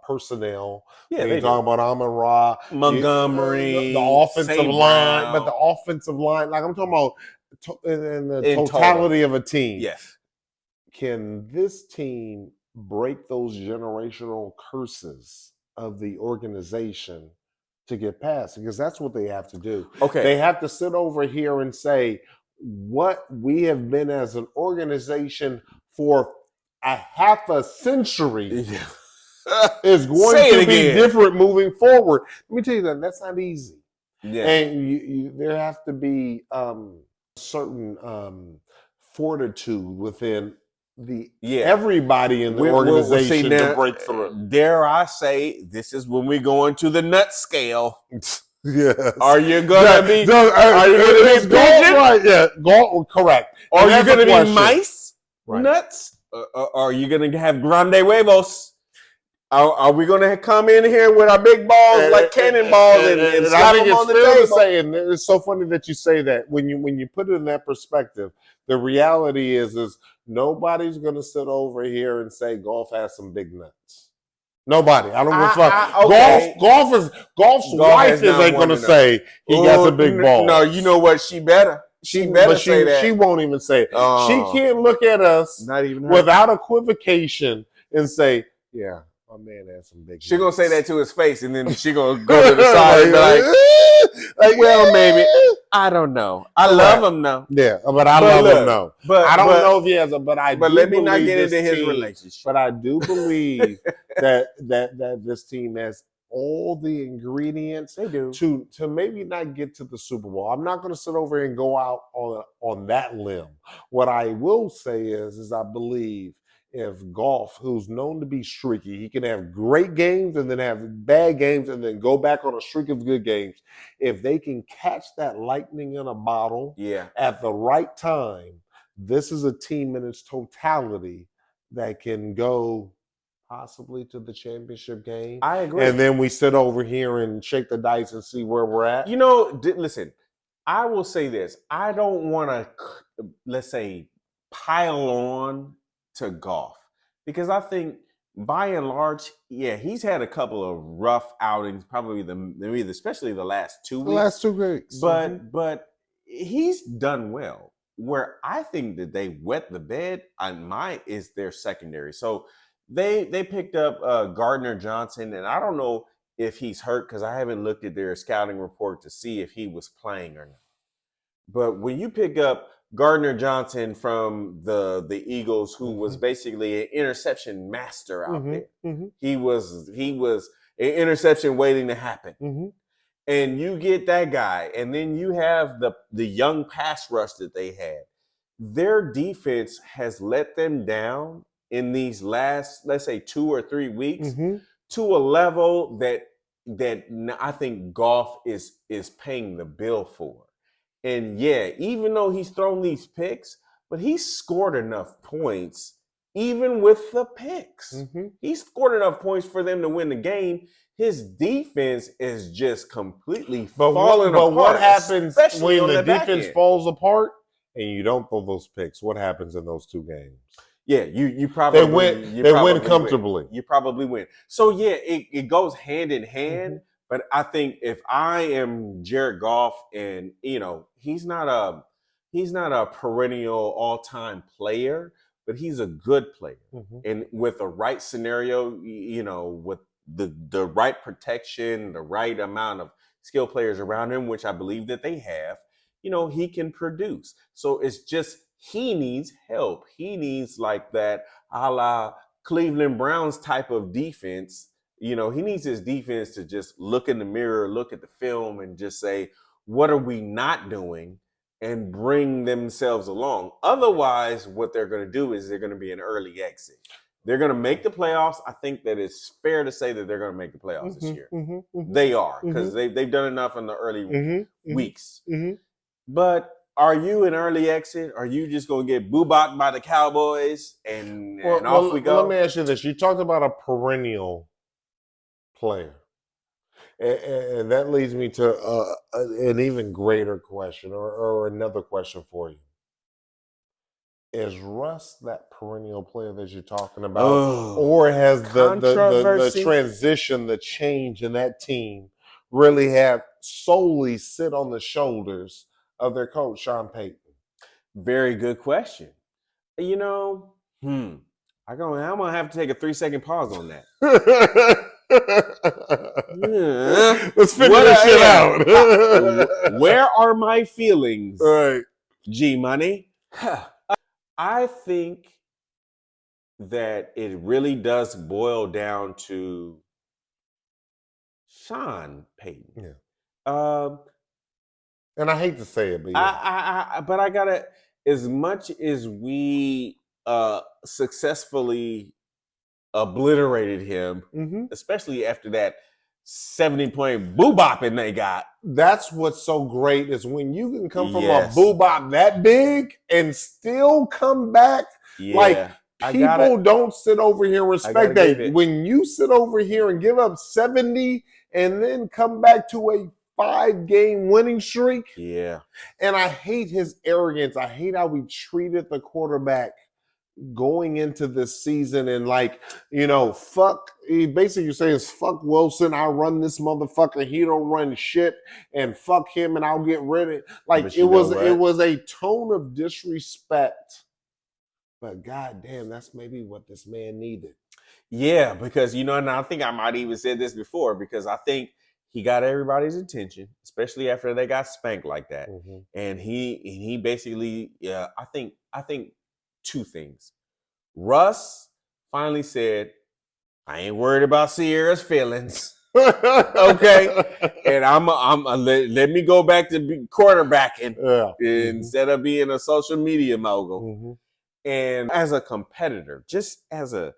personnel. When you talk about Amon-Ra, Montgomery, the offensive St. line, Brown. but the offensive line, like I'm talking about in the totality of a team. Yes. Can this team break those generational curses of the organization to get past, because that's what they have to do. Okay. They have to sit over here and say what we have been as an organization for a half a century is going to be different moving forward. Let me tell you that that's not easy. Yeah. And there have to be certain fortitude within everybody in the organization to break through. Dare I say, this is when we go into the nut scale. Yes. Are you gonna be? Are you gonna be pigeon? Right? Yeah. Correct. Are you gonna be mice? Right. Nuts? Are you gonna have grande huevos? Are we going to come in here with our big balls like cannonballs and slap them on the table? Say, and it's so funny that you say that. When you put it in that perspective, the reality is nobody's going to sit over here and say golf has some big nuts. Nobody. I don't give a fuck. Okay. Golf's wife ain't going to say he got some big balls. No, you know what? She better. She better say that. She won't even say it. She can't look at us without equivocation and say, yeah. My man has some big. She gonna say that to his face, and then she gonna go to the side and be like, "Well, maybe I don't know. I love him though. Yeah, but I love him though. But I don't know if he has a. But let me not get into his relationship. But I do believe that this team has all the ingredients to maybe not get to the Super Bowl. I'm not going to sit over and go out on that limb. What I will say is I believe. If Goff, who's known to be streaky, he can have great games and then have bad games and then go back on a streak of good games. If they can catch that lightning in a bottle at the right time, this is a team in its totality that can go possibly to the championship game. I agree. And then we sit over here and shake the dice and see where we're at. Listen, I will say this. I don't want to, let's say, pile on to golf, because I think by and large, he's had a couple of rough outings, probably especially the last 2 weeks. The last 2 weeks. But he's done well. Where I think that they wet the bed is their secondary. So they picked up Gardner Johnson, and I don't know if he's hurt because I haven't looked at their scouting report to see if he was playing or not. But when you pick up Gardner Johnson from the Eagles, who was basically an interception master out there. Mm-hmm. He was an interception waiting to happen. Mm-hmm. And you get that guy, and then you have the young pass rush that they had. Their defense has let them down in these last, let's say, 2 or 3 weeks to a level that I think Goff is paying the bill for. And even though he's thrown these picks, but he's scored enough points, even with the picks. Mm-hmm. He scored enough points for them to win the game. His defense is just completely falling apart. But what happens when the defense falls apart and you don't throw those picks? What happens in those 2 games? Yeah, you probably win comfortably. You probably win. So it goes hand in hand. Mm-hmm. But I think if I am Jared Goff, and he's not a perennial all-time player, but he's a good player. Mm-hmm. And with the right scenario, with the right protection, the right amount of skill players around him, which I believe that they have, he can produce. So it's just he needs help. He needs like that a la Cleveland Browns type of defense. He needs his defense to just look in the mirror, look at the film, and just say, what are we not doing? And bring themselves along. Otherwise, what they're going to do is they're going to be an early exit. They're going to make the playoffs. I think that it's fair to say that they're going to make the playoffs this year. Mm-hmm. They are, because they've done enough in the early weeks. Mm-hmm. But are you an early exit? Are you just going to get boo-bocked by the Cowboys and off we go? Let me ask you this. You talked about a perennial player. And that leads me to an even greater question or another question for you. Is Russ that perennial player that you're talking about? Or has the transition, the change in that team really have solely sit on the shoulders of their coach, Sean Payton? Very good question. I'm going to have to take a 3-second pause on that. Let's figure this shit out. Where are my feelings? All right. GMoney. I think that it really does boil down to Sean Payton. Yeah. Um, And I hate to say it, but yeah. but I gotta. As much as we successfully obliterated him, especially after that 70-point boo-bopping they got. That's what's so great is when you can come from a boo-bop that big and still come back. Like, people don't sit over here and respect that. When you sit over here and give up 70 and then come back to a 5-game winning streak. Yeah. And I hate his arrogance. I hate how we treated the quarterback going into this season and fuck. Basically, you're saying fuck Wilson. I run this motherfucker. He don't run shit, and fuck him, and I'll get rid of it. Like it was a tone of disrespect. But goddamn, that's maybe what this man needed. Yeah, because and I think I might even said this before because I think he got everybody's attention, especially after they got spanked like that. And he basically, I think two things. Russ finally said, I ain't worried about Sierra's feelings. Okay. And I'm let me go back to quarterbacking instead of being a social media mogul. And as a competitor, just as a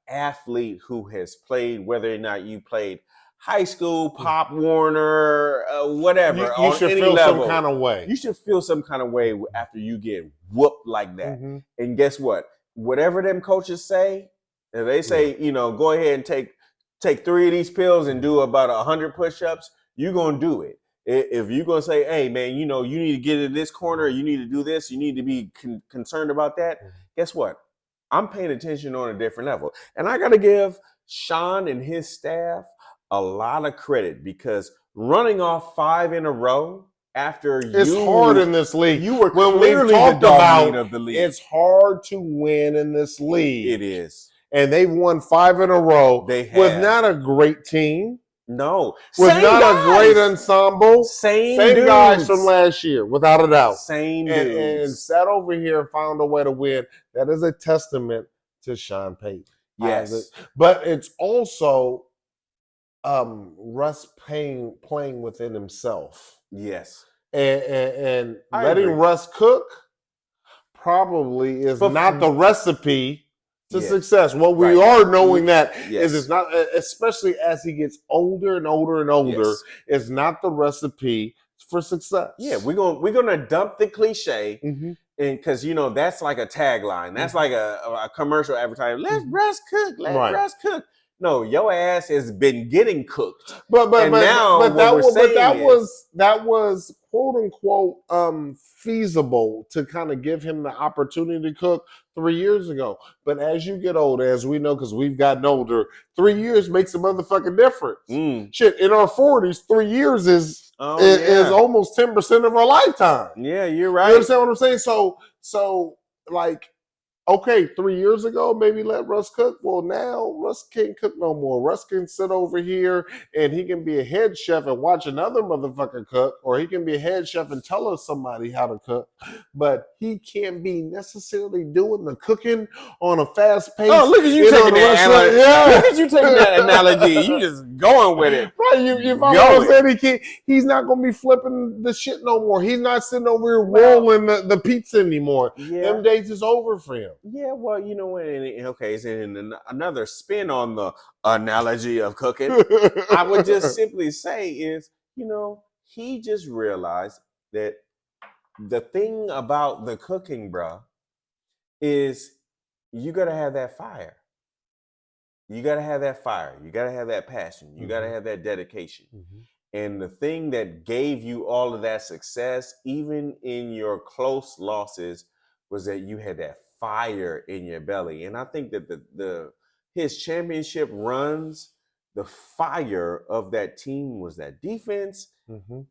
athlete who has played, whether or not you played high school, Pop Warner, whatever, you should feel level, some kind of way. You should feel some kind of way after you get whooped like that. And guess what? Whatever them coaches say, if they say, go ahead and take 3 of these pills and do about 100 push-ups, you're going to do it. If you're going to say, hey, man, you need to get in this corner, you need to do this, you need to be concerned about that, guess what? I'm paying attention on a different level. And I got to give Sean and his staff a lot of credit because running off 5 in a row after it's hard in this league. You were clearly the dog of the league. It's hard to win in this league. It is. And they've won 5 in a row with not a great team. No. With not a great ensemble. Same guys from last year, without a doubt. Same and, dudes. And sat over here and found a way to win. That is a testament to Sean Payton. Yes. But it's also Russ playing within himself. Yes. And letting Russ cook probably is not the recipe to success. What we are knowing that is it's not, especially as he gets older and older and older, it's not the recipe for success. Yeah, we're gonna dump the cliche, and because that's like a tagline, that's like a commercial advertising. Let Russ cook. Let Russ cook. No, your ass has been getting cooked. But that was quote unquote feasible to kind of give him the opportunity to cook 3 years ago. But as you get older, as we know, because we've gotten older, 3 years makes a motherfucking difference. Shit, in our 40s, 3 years is almost 10% of our lifetime. Yeah, you're right. You understand what I'm saying? So like, okay, 3 years ago, maybe let Russ cook. Well, now Russ can't cook no more. Russ can sit over here and he can be a head chef and watch another motherfucker cook, or he can be a head chef and tell us somebody how to cook. But he can't be necessarily doing the cooking on a fast pace. Oh, look at you taking that. Look at you taking that analogy. You just going with it. Right, you follow what I'm saying? He's not going to be flipping the shit no more. He's not sitting over here rolling the pizza anymore. Yeah. Them days is over for him. Yeah, well, you know what? Okay, it's in another spin on the analogy of cooking. I would just simply say is, he just realized that the thing about the cooking, bro, is you got to have that fire. You got to have that fire. You got to have that passion. You got to have that dedication. And the thing that gave you all of that success, even in your close losses, was that you had that fire in your belly. And I think that his championship runs, the fire of that team was that defense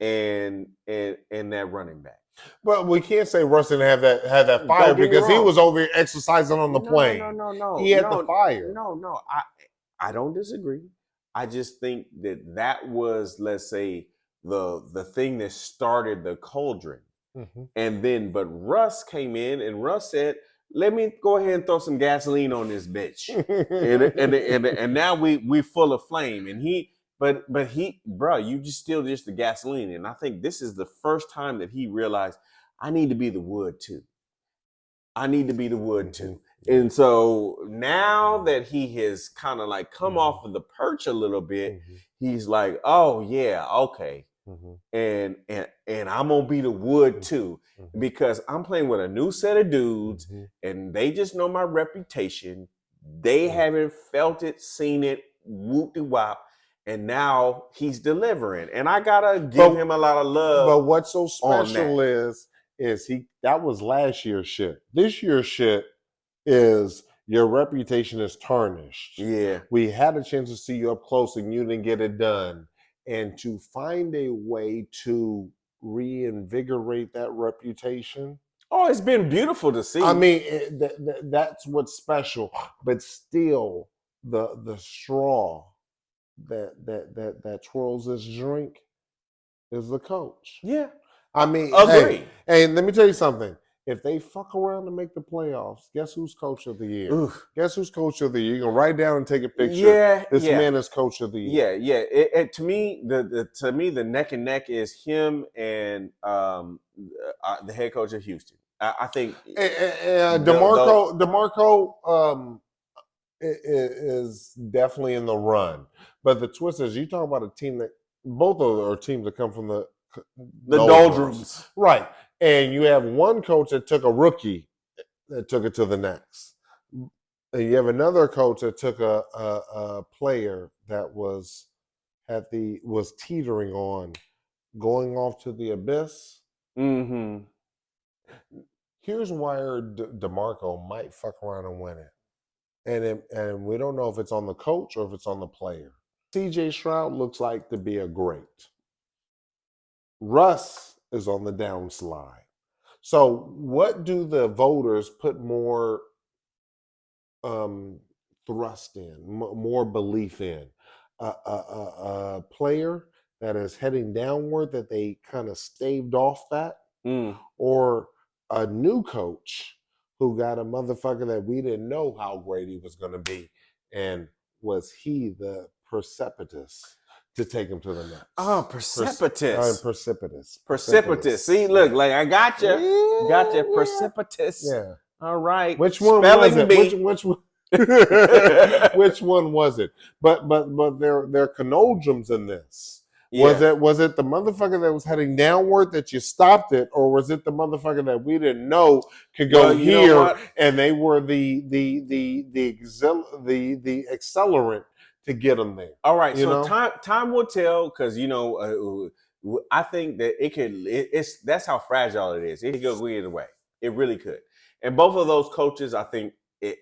and that running back. But we can't say Russ didn't have that fire because he was over here exercising on the plane. No. He had the fire. No. I don't disagree. I just think that was, let's say, the thing that started the cauldron. Mm-hmm. And then, but Russ came in and Russ said, "Let me go ahead and throw some gasoline on this bitch." and now we full of flame. And he, bro, you just the gasoline. And I think this is the first time that he realized I need to be the wood too. I need to be the wood too. And so now that he has kind of like come off of the perch a little bit, he's like, "Oh yeah, okay." And I'm gonna be the wood too, because I'm playing with a new set of dudes, and they just know my reputation. They haven't felt it, seen it, whoop de wop, and now he's delivering, and I gotta give him a lot of love. But what's so special is that was last year's shit. This year's shit is your reputation is tarnished. Yeah, we had a chance to see you up close, and you didn't get it done. And to find a way to reinvigorate that reputation. Oh, it's been beautiful to see. I mean, that's what's special. But still, the straw that twirls this drink is the coach. Yeah, I mean, agree. Hey, let me tell you something. If they fuck around to make the playoffs, guess who's coach of the year? Oof. Guess who's coach of the year? You can write down and take a picture. Yeah, this man is coach of the year. Yeah. To me, the neck and neck is him and the head coach of Houston. I think DeMarco is definitely in the run. But the twist is, you talk about a team that both of them are teams that come from the doldrums, right? And you have one coach that took a rookie that took it to the next. And you have another coach that took a player that was teetering on going off to the abyss. Mm-hmm. Here's why DeMarco might fuck around and win it. And we don't know if it's on the coach or if it's on the player. CJ Stroud looks like to be a great. Russ is on the downslide. So what do the voters put more thrust in, more belief in? A player that is heading downward that they kind of staved off that? Or a new coach who got a motherfucker that we didn't know how great he was going to be, and was he the precipitous to take him to the next? Oh, precipitous. Precipitous. See, look, like I got you. Got you. Precipitous. Yeah. All right. Which one was it? Which one? Which one was it? But there are conundrums in this. Yeah. Was it the motherfucker that was heading downward that you stopped it, or was it the motherfucker that we didn't know could go here, and they were the accelerant to get them there? All right, so time will tell, because I think that that's how fragile it is. It could go either way. It really could. And both of those coaches, I think,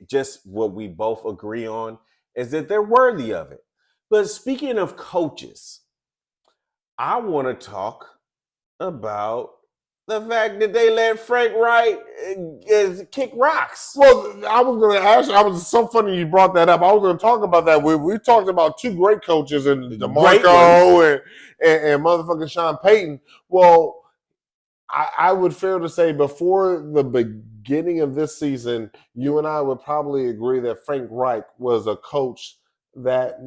just what we both agree on is that they're worthy of it. But speaking of coaches, I want to talk about the fact that they let Frank Reich kick rocks. Well, I was going to ask you, it's so funny you brought that up. I was going to talk about that. We talked about two great coaches, and DeMarco and motherfucking Sean Payton. Well, I would fair to say before the beginning of this season, you and I would probably agree that Frank Reich was a coach that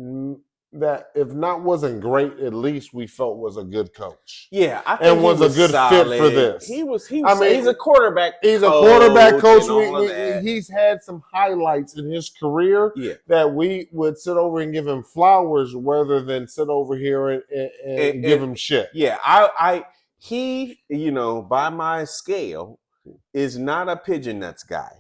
if not wasn't great, at least we felt was a good coach. Yeah, I think was a good solid. Fit for this. He's a quarterback. He's a quarterback coach. He's had some highlights in his career that we would sit over and give him flowers rather than sit over here and give him shit. Yeah, he, by my scale, is not a pigeon nuts guy.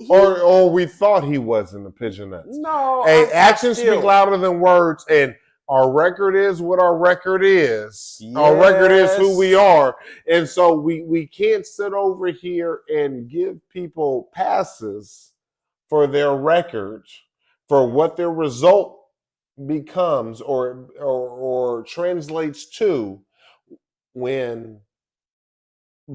Or we thought he wasn't a pigeon nuts. No, actions speak louder than words, and our record is what our record is. Yes. Our record is who we are, and so we can't sit over here and give people passes for their record, for what their result becomes or translates to when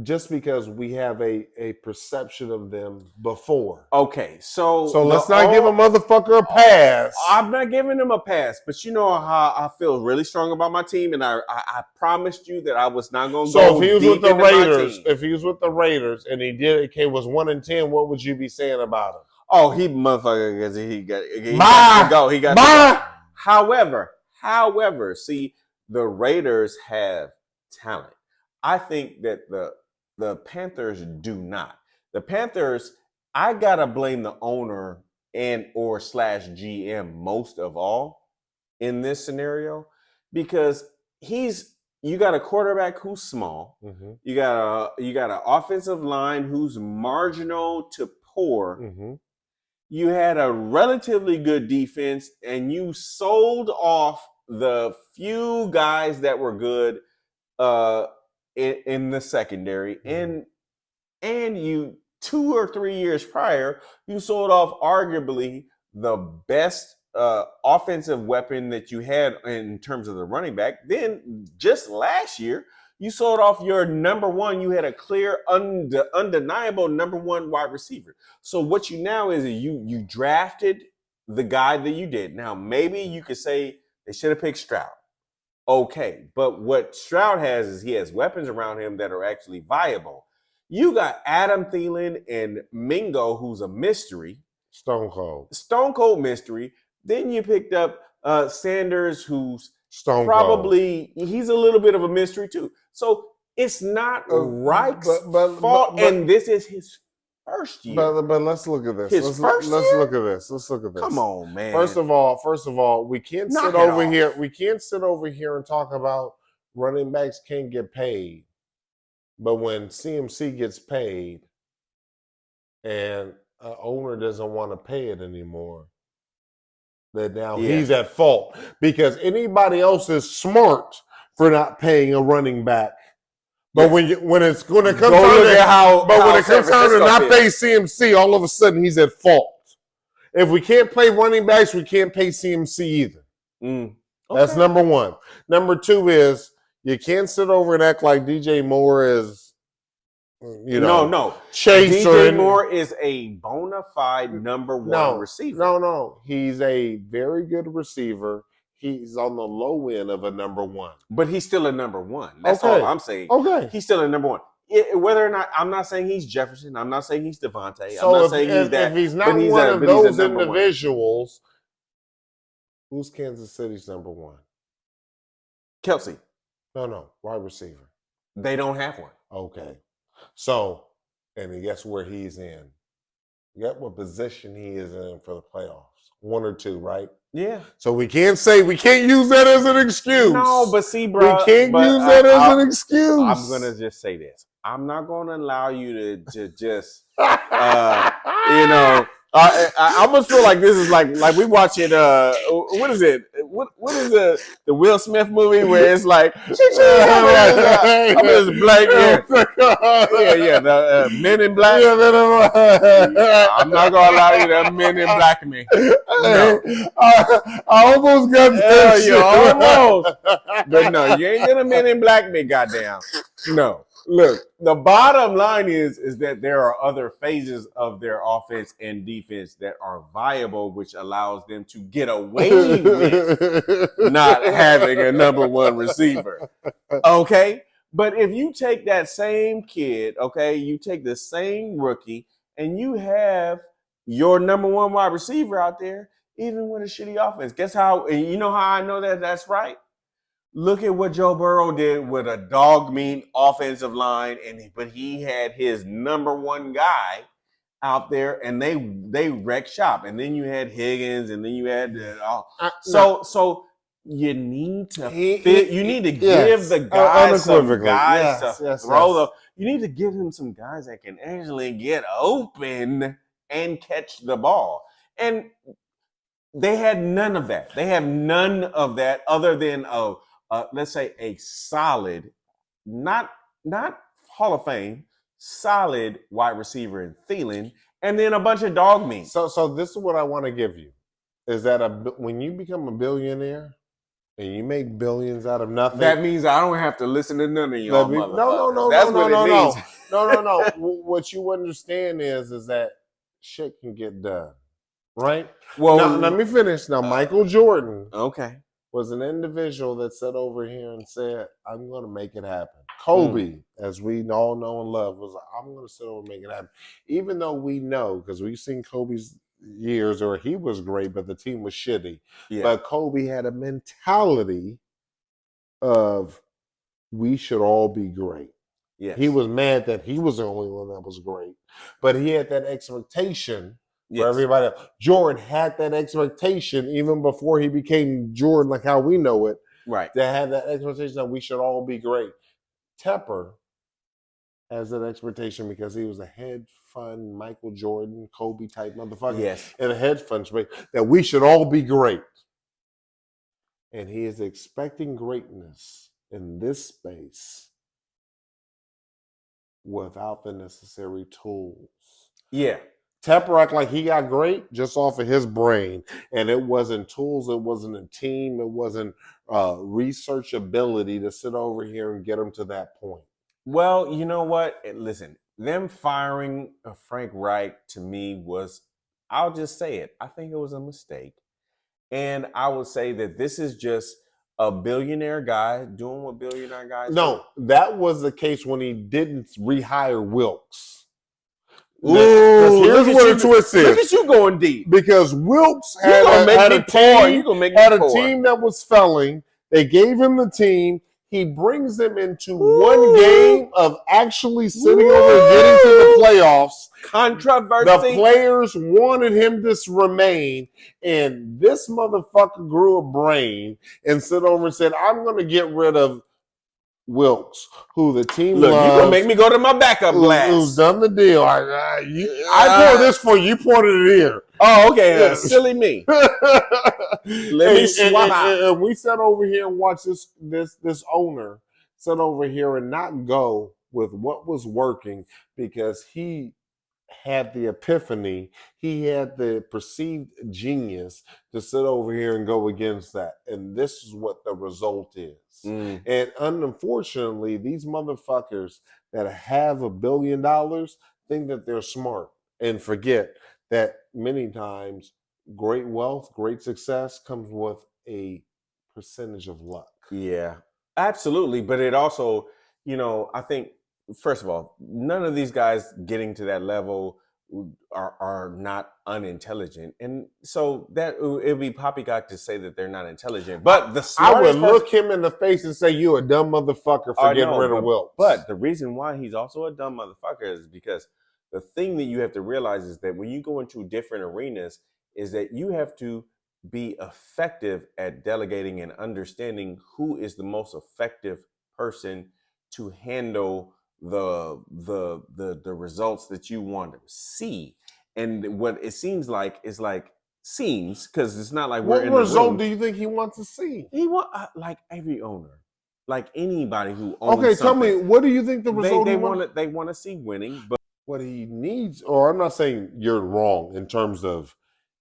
just because we have a perception of them before. Okay, so let's not give a motherfucker a pass. I'm not giving him a pass, but you know how I feel really strong about my team, and I promised you that I was not going to go. So if he was with the Raiders, and he was 1-10, what would you be saying about him? Oh, he motherfucker, because he got to go. He got to go. However, see, the Raiders have talent. I think that the Panthers do not. The Panthers, I gotta blame the owner and or / GM most of all in this scenario, because you got a quarterback who's small. Mm-hmm. You got an offensive line who's marginal to poor. Mm-hmm. You had a relatively good defense, and you sold off the few guys that were good in the secondary, mm-hmm. and you 2 or 3 years prior, you sold off arguably the best offensive weapon that you had in terms of the running back. Then just last year, you sold off your number one. You had a clear, undeniable number one wide receiver. So what you now is you drafted the guy that you did. Now, maybe you could say they should have picked Stroud. Okay, but what Stroud has is he has weapons around him that are actually viable. You got Adam Thielen and Mingo, who's a mystery. Stone cold mystery. Then you picked up Sanders, who's he's a little bit of a mystery too. So it's not Reich's fault, and this is his first year. But let's look at this. Let's look at this. Come on, man. First of all, we can't sit over here. We can't sit over here and talk about running backs can't get paid. But when CMC gets paid and an owner doesn't want to pay it anymore, then now he's at fault, because anybody else is smart for not paying a running back. But when it's going to come time to not pay CMC, all of a sudden he's at fault. If we can't play running backs, we can't pay CMC either. Okay. That's number one. Number two is you can't sit over and act like DJ Moore is, no. Chaser. DJ Moore is a bona fide number one receiver. No. He's a very good receiver. He's on the low end of a number one. But he's still a number one. That's all I'm saying. Okay. He's still a number one. Whether or not, I'm not saying he's Jefferson. I'm not saying he's Devontae. I'm not saying he's that. If he's not one of those individuals, who's Kansas City's number one? Kelsey. No. Wide receiver. They don't have one. Okay. So, and guess where he's in? Get what position he is in for the playoffs. 1 or 2, right? Yeah. So we can't use that as an excuse. No, but see, bro. We can't use that as an excuse. I'm going to just say this. I'm not going to allow you to just, I almost feel like this is like we watch it. What is it? What is the Will Smith movie where it's like I'm just black the Men in Black. I'm not gonna allow you to Men in Black me. No. I almost got that. You almost, but no, you ain't gonna Men in Black me. Goddamn, no. Look, the bottom line is that there are other phases of their offense and defense that are viable, which allows them to get away with not having a number one receiver. Okay? But if you take that same kid, okay, you take the same rookie, and you have your number one wide receiver out there, even with a shitty offense, guess how, and you know how I know that that's right? Look at what Joe Burrow did with a dog meat offensive line, but he had his number one guy out there, and they wrecked shop. And then you had Higgins, and then you had so you need to fit. You need to give the guys some guys to throw. You need to give him some guys that can actually get open and catch the ball. And they had none of that. They have none of that other than let's say a solid, not Hall of Fame, solid wide receiver in Thielen, and then a bunch of dog meat. So this is what I want to give you, is that when you become a billionaire And you make billions out of nothing. That means I don't have to listen to none of y'all motherfuckers. No. That's what it means. No. What you understand is that shit can get done, right? Well, now, let me finish. Now, Michael Jordan was an individual that sat over here and said, I'm going to make it happen. Kobe, as we all know and love, was like, I'm going to sit over and make it happen. Even though we know, because we've seen Kobe's years, or he was great, but the team was shitty. Yeah. But Kobe had a mentality of, we should all be great. Yes. He was mad that he was the only one that was great. But he had that expectation for everybody else. Jordan had that expectation even before he became Jordan, like how we know it. Right. To have that expectation that we should all be great. Tepper has that expectation because he was a hedge fund Michael Jordan, Kobe type motherfucker. Yes. In a hedge fund space, that we should all be great. And he is expecting greatness in this space without the necessary tools. Yeah. Tepper act like he got great just off of his brain. And it wasn't tools, it wasn't a team, it wasn't research ability to sit over here and get him to that point. Well, you know what? Listen, them firing Frank Reich to me was, I'll just say it, I think it was a mistake. And I would say that this is just a billionaire guy doing what billionaire guys do. No, that was the case when he didn't rehire Wilkes. Ooh, here's what the twist is. Look at you going deep. Because Wilkes had a team that was failing. They gave him the team. He brings them into one game of actually sitting over and getting to the playoffs. Controversy. The players wanted him to remain, and this motherfucker grew a brain and sit over and said, I'm going to get rid of Wilkes, who the team loves. You're going to make me go to my backup glass. Who's done the deal. I poured this for you. You poured it here. Oh, okay. Yeah. Silly me. Let me swap out. And we sat over here and watched this owner sit over here and not go with what was working because he had the epiphany. He had the perceived genius to sit over here and go against that. And this is what the result is. And unfortunately, these motherfuckers that have $1 billion think that they're smart and forget that many times great wealth, great success comes with a percentage of luck. Yeah, absolutely. But it also, I think, first of all, none of these guys getting to that level are not unintelligent. And so that it would be poppycock to say that they're not intelligent. But I would look him in the face and say, you a dumb motherfucker for getting rid of Wilkes. But the reason why he's also a dumb motherfucker is because the thing that you have to realize is that when you go into different arenas is that you have to be effective at delegating and understanding who is the most effective person to handle the results that you want to see. And what it seems like is because it's not like we're in the room. What result do you think he wants to see? He want like every owner, like anybody who owns something. Tell me, what do you think the result they want to see winning, but what he needs, or I'm not saying you're wrong in terms of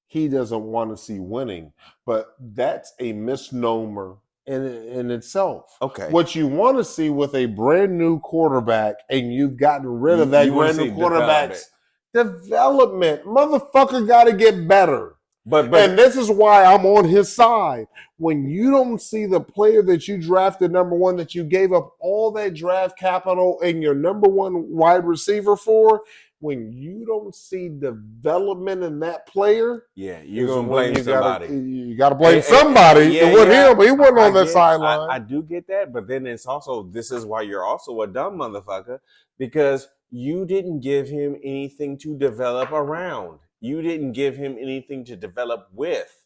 he doesn't want to see winning, but that's a misnomer in itself. Okay. What you want to see with a brand new quarterback, and you've gotten rid of that brand new quarterback's development. Motherfucker got to get better. But and this is why I'm on his side. When you don't see the player that you drafted number one, that you gave up all that draft capital and your number one wide receiver for, when you don't see development in that player, you're gonna blame somebody. You got to blame somebody. It wasn't him, but he wasn't on that sideline. I do get that, but then it's also, this is why you're also a dumb motherfucker, because you didn't give him anything to develop around. You didn't give him anything to develop with.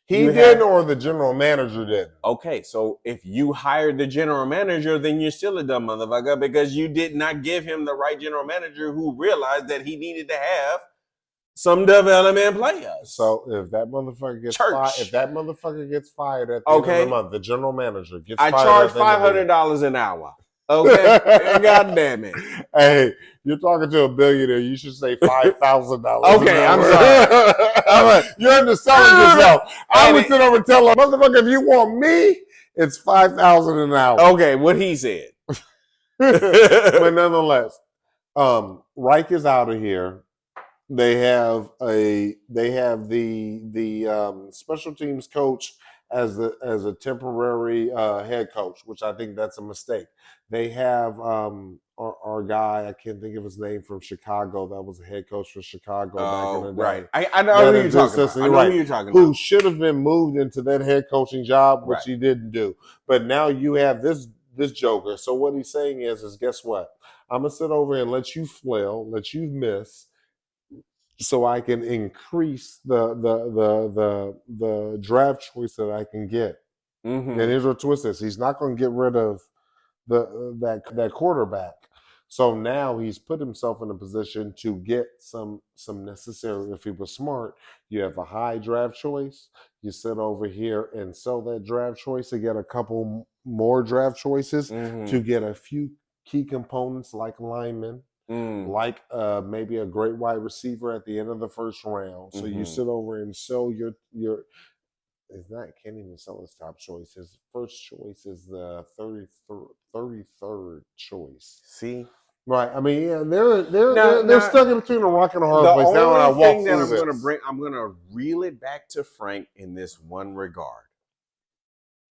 He did, or the general manager did. Okay, so if you hired the general manager, then you're still a dumb motherfucker because you did not give him the right general manager who realized that he needed to have some development players. So if that mother gets fired at the end of the month, the general manager gets fired. I charge $500 an hour. Okay, God damn it. Hey, you're talking to a billionaire. You should say $5,000. Okay, I'm sorry. You're underselling yourself. I would sit over and tell a motherfucker, if you want me, It's $5,000 an hour. Okay, what he said. But nonetheless, Reich is out of here. They have the special teams coach as a temporary head coach, which I think that's a mistake. They have our guy, I can't think of his name, from Chicago. That was a head coach for Chicago back in the day. Right. I know who you're talking about. I know who you're talking about. Who should have been moved into that head coaching job, which he didn't do. But now you have this joker. So what he's saying is guess what? I'm gonna sit over and let you flail, let you miss, so I can increase the draft choice that I can get. Mm-hmm. And here's what twist is: he's not going to get rid of that quarterback. So now he's put himself in a position to get some necessary. If he was smart, you have a high draft choice. You sit over here and sell that draft choice to get a couple more draft choices to get a few key components like linemen. Like maybe a great wide receiver at the end of the first round. So you sit over and sell your it's not, can't even sell his top choice. His first choice is the 33rd choice. See? Right. I mean, yeah, they're stuck in between a rock and a hard place. The Now only thing that I'm gonna reel it back to Frank in this one regard.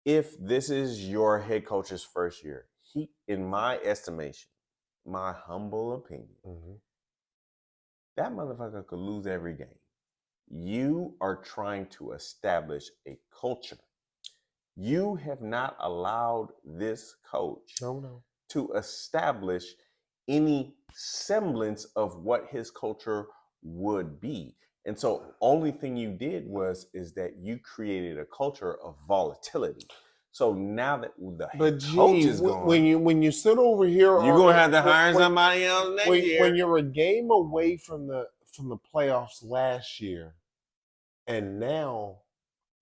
If this is your head coach's first year, he, in my estimation, my humble opinion, that motherfucker could lose every game. You are trying to establish a culture. You have not allowed this coach to establish any semblance of what his culture would be. And so only thing you did is that you created a culture of volatility. So now that the head coach is gone, when you sit over here, you're gonna have to hire somebody else next year. When you're a game away from the playoffs last year, and now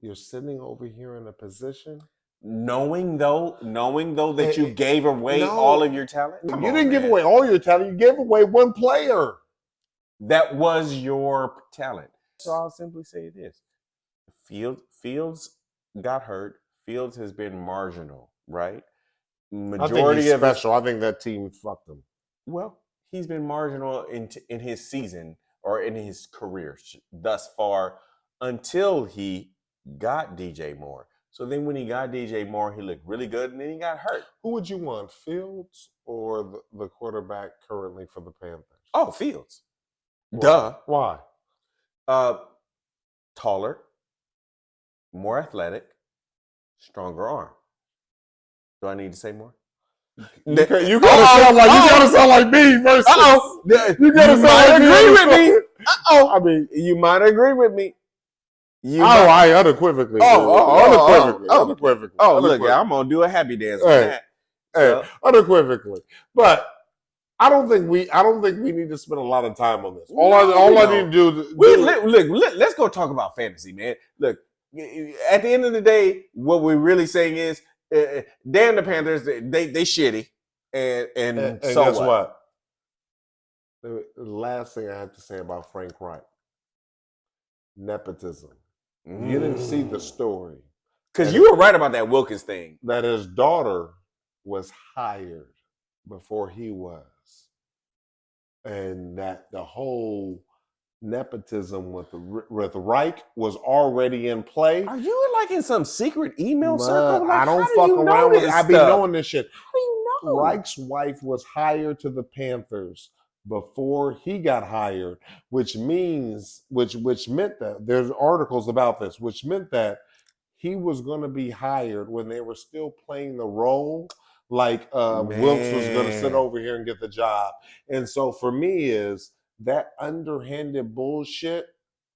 you're sitting over here in a position, knowing though that you gave away all of your talent. You didn't give away all your talent. You gave away one player. That was your talent. So I'll simply say this: Fields got hurt. Fields has been marginal, right? Majority of special. I think that team fucked him. Well, he's been marginal in his season or in his career thus far until he got DJ Moore. So then when he got DJ Moore, he looked really good, and then he got hurt. Who would you want, Fields or the quarterback currently for the Panthers? Oh, Fields. Why? Duh. Why? Taller, more athletic, stronger arm. Do I need to say more? You gotta sound like me versus. You gotta sound like agree with me. I mean, you might agree with me. I unequivocally. Unequivocally. Look, I'm gonna do a happy dance on that. Unequivocally. But I don't think we need to spend a lot of time on this. All I need to do is let's go talk about fantasy, man. Look, at the end of the day, what we're really saying is, damn the Panthers, they shitty, and so guess what? The last thing I have to say about Frank Reich: nepotism. You didn't see the story, because you were right about that Wilkins thing. That his daughter was hired before he was, and that the whole nepotism with Reich was already in play. Are you like in some secret email circle? I don't fuck around with it. I be knowing this shit. How do you know? Reich's wife was hired to the Panthers before he got hired, which meant that there's articles about this, which meant that he was going to be hired when they were still playing the role. Like Wilkes was going to sit over here and get the job. And so for me is that underhanded bullshit.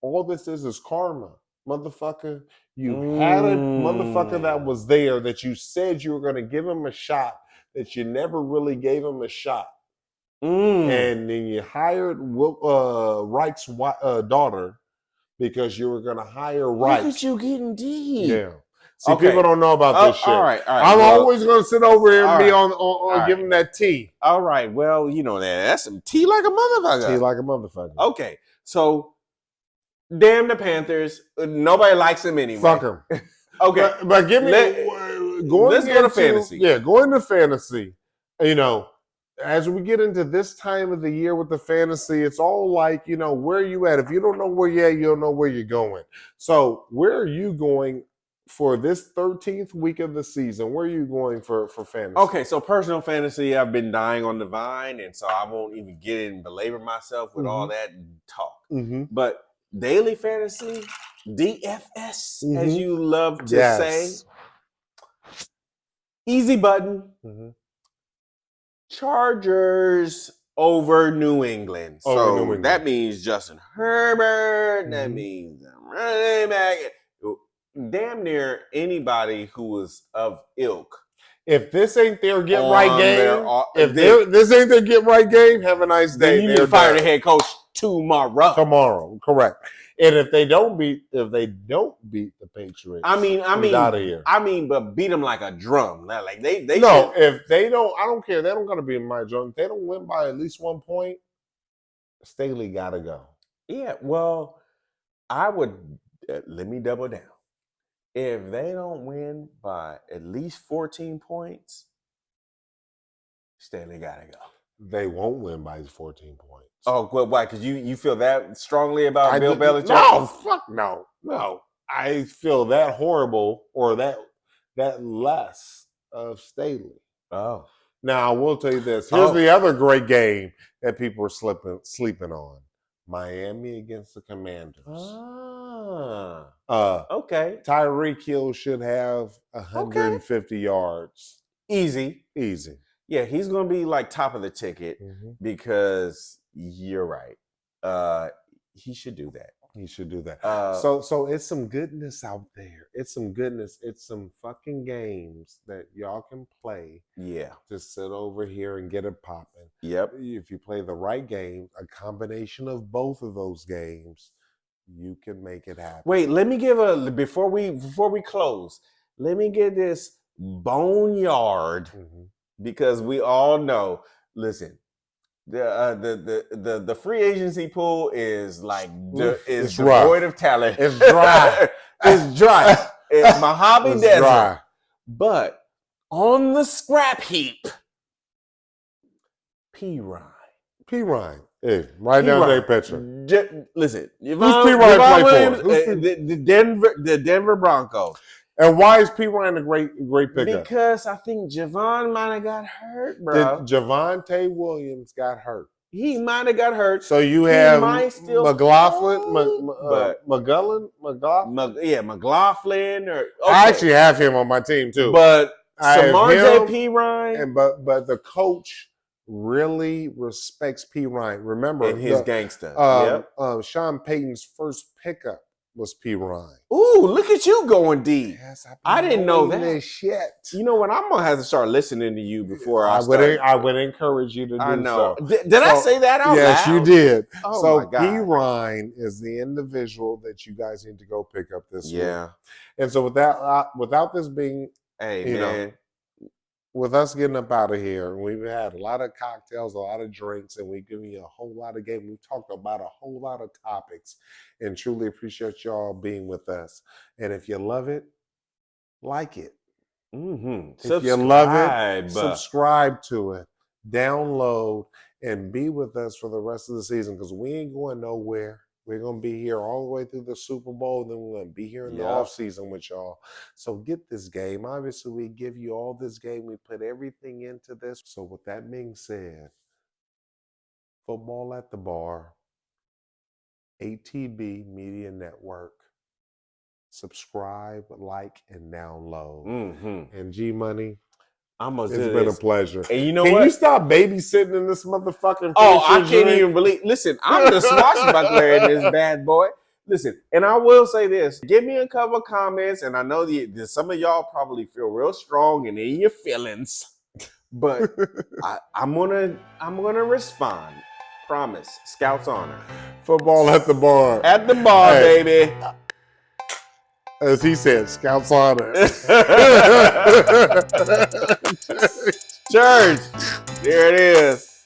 All this is karma. Motherfucker, you had a motherfucker that was there that you said you were going to give him a shot, that you never really gave him a shot. And then you hired Reich's daughter because you were going to hire Reich. Look at you getting deep. Yeah. See, people don't know about this shit. All right. I'm always going to sit over here and be on give him that tea. All right. Well, you know that's some tea like a motherfucker. Tea like a motherfucker. Okay. So, damn the Panthers. Nobody likes them anyway. Fuck them. Okay. But give me going Let's go to fantasy. Yeah, going to fantasy. You know, as we get into this time of the year with the fantasy, it's all like, you know, where are you at? If you don't know where you're at, you don't know where you're going. So where are you going for this 13th week of the season? Where are you going for fantasy? Okay, so personal fantasy, I've been dying on the vine, and so I won't even get in and belabor myself with all that talk. But daily fantasy, DFS, as you love to say, easy button. Chargers over New England. That means Justin Herbert. That means running back. Damn near anybody who is of ilk. If this ain't their get right game, this ain't their get right game, have a nice day. Then you need to fire the head coach tomorrow. Correct. And if they don't beat the Patriots, I mean, out of here. But beat them like a drum. Like they no. If they don't, I don't care. They don't got to be in my drum. If they don't win by at least 1 point, Staley got to go. Yeah. Well, I would let me double down. If they don't win by at least 14 points, Staley got to go. They won't win by 14 points. Oh, well, why? Because you feel that strongly about Bill Belichick? No, fuck no. I feel that horrible or that less of Staley. Oh. Now, I will tell you this. Here's the other great game that people are sleeping on. Miami against the Commanders. Okay. Tyreek Hill should have 150 yards. Easy. Yeah, he's going to be like top of the ticket because you're right. He should do that. So it's some goodness out there. It's some goodness. It's some fucking games that y'all can play. Yeah. Just sit over here and get it popping. Yep. If you play the right game, a combination of both of those games, you can make it happen. Wait, let me give before we close, let me get this boneyard. Because we all know, listen, the free agency pool is like is devoid of talent. It's dry. It's dry. It's Mojave Desert. Dry. But on the scrap heap, P. Ryan. Hey, right down their picture. Listen, who's P. Ryan play for? The Denver Broncos. And why is P. Ryan a great pickup? Because I think Javon might have got hurt, bro. Javonte Williams got hurt. He might have got hurt. So you have McLaughlin, McLaughlin. I actually have him on my team too. But Samarje P. Ryan. But the coach really respects P. Ryan. Remember, and his gangster. Sean Payton's first pickup was P. Ryan. Ooh, look at you going deep. Yes, I didn't know that. Shit. You know what? I'm gonna have to start listening to you before I would encourage you to do so. I know. Did I say that out loud? Yes, you did. Oh so my God. P. Ryan is the individual that you guys need to go pick up this week. Yeah. And so without this being, man. With us getting up out of here, we've had a lot of cocktails, a lot of drinks, and we've given you a whole lot of games. We've talked about a whole lot of topics and truly appreciate y'all being with us. And if you love it, like it. If you love it, subscribe to it, download, and be with us for the rest of the season because we ain't going nowhere. We're going to be here all the way through the Super Bowl, and then we're going to be here in the offseason with y'all. So get this game. Obviously, we give you all this game. We put everything into this. So with that being said, Football at the Bar, ATB Media Network. Subscribe, like, and download. And GMoney, it's been a pleasure. And you know what? Can you stop babysitting in this motherfucking? I can't even believe. Listen, I'm the swashbuckler in this bad boy. Listen, and I will say this: give me a couple of comments, and I know that some of y'all probably feel real strong and in your feelings, but I'm gonna respond. Promise. Scouts honor. Football at the bar. At the bar, baby. As he said, Scouts honor. Church. There it is.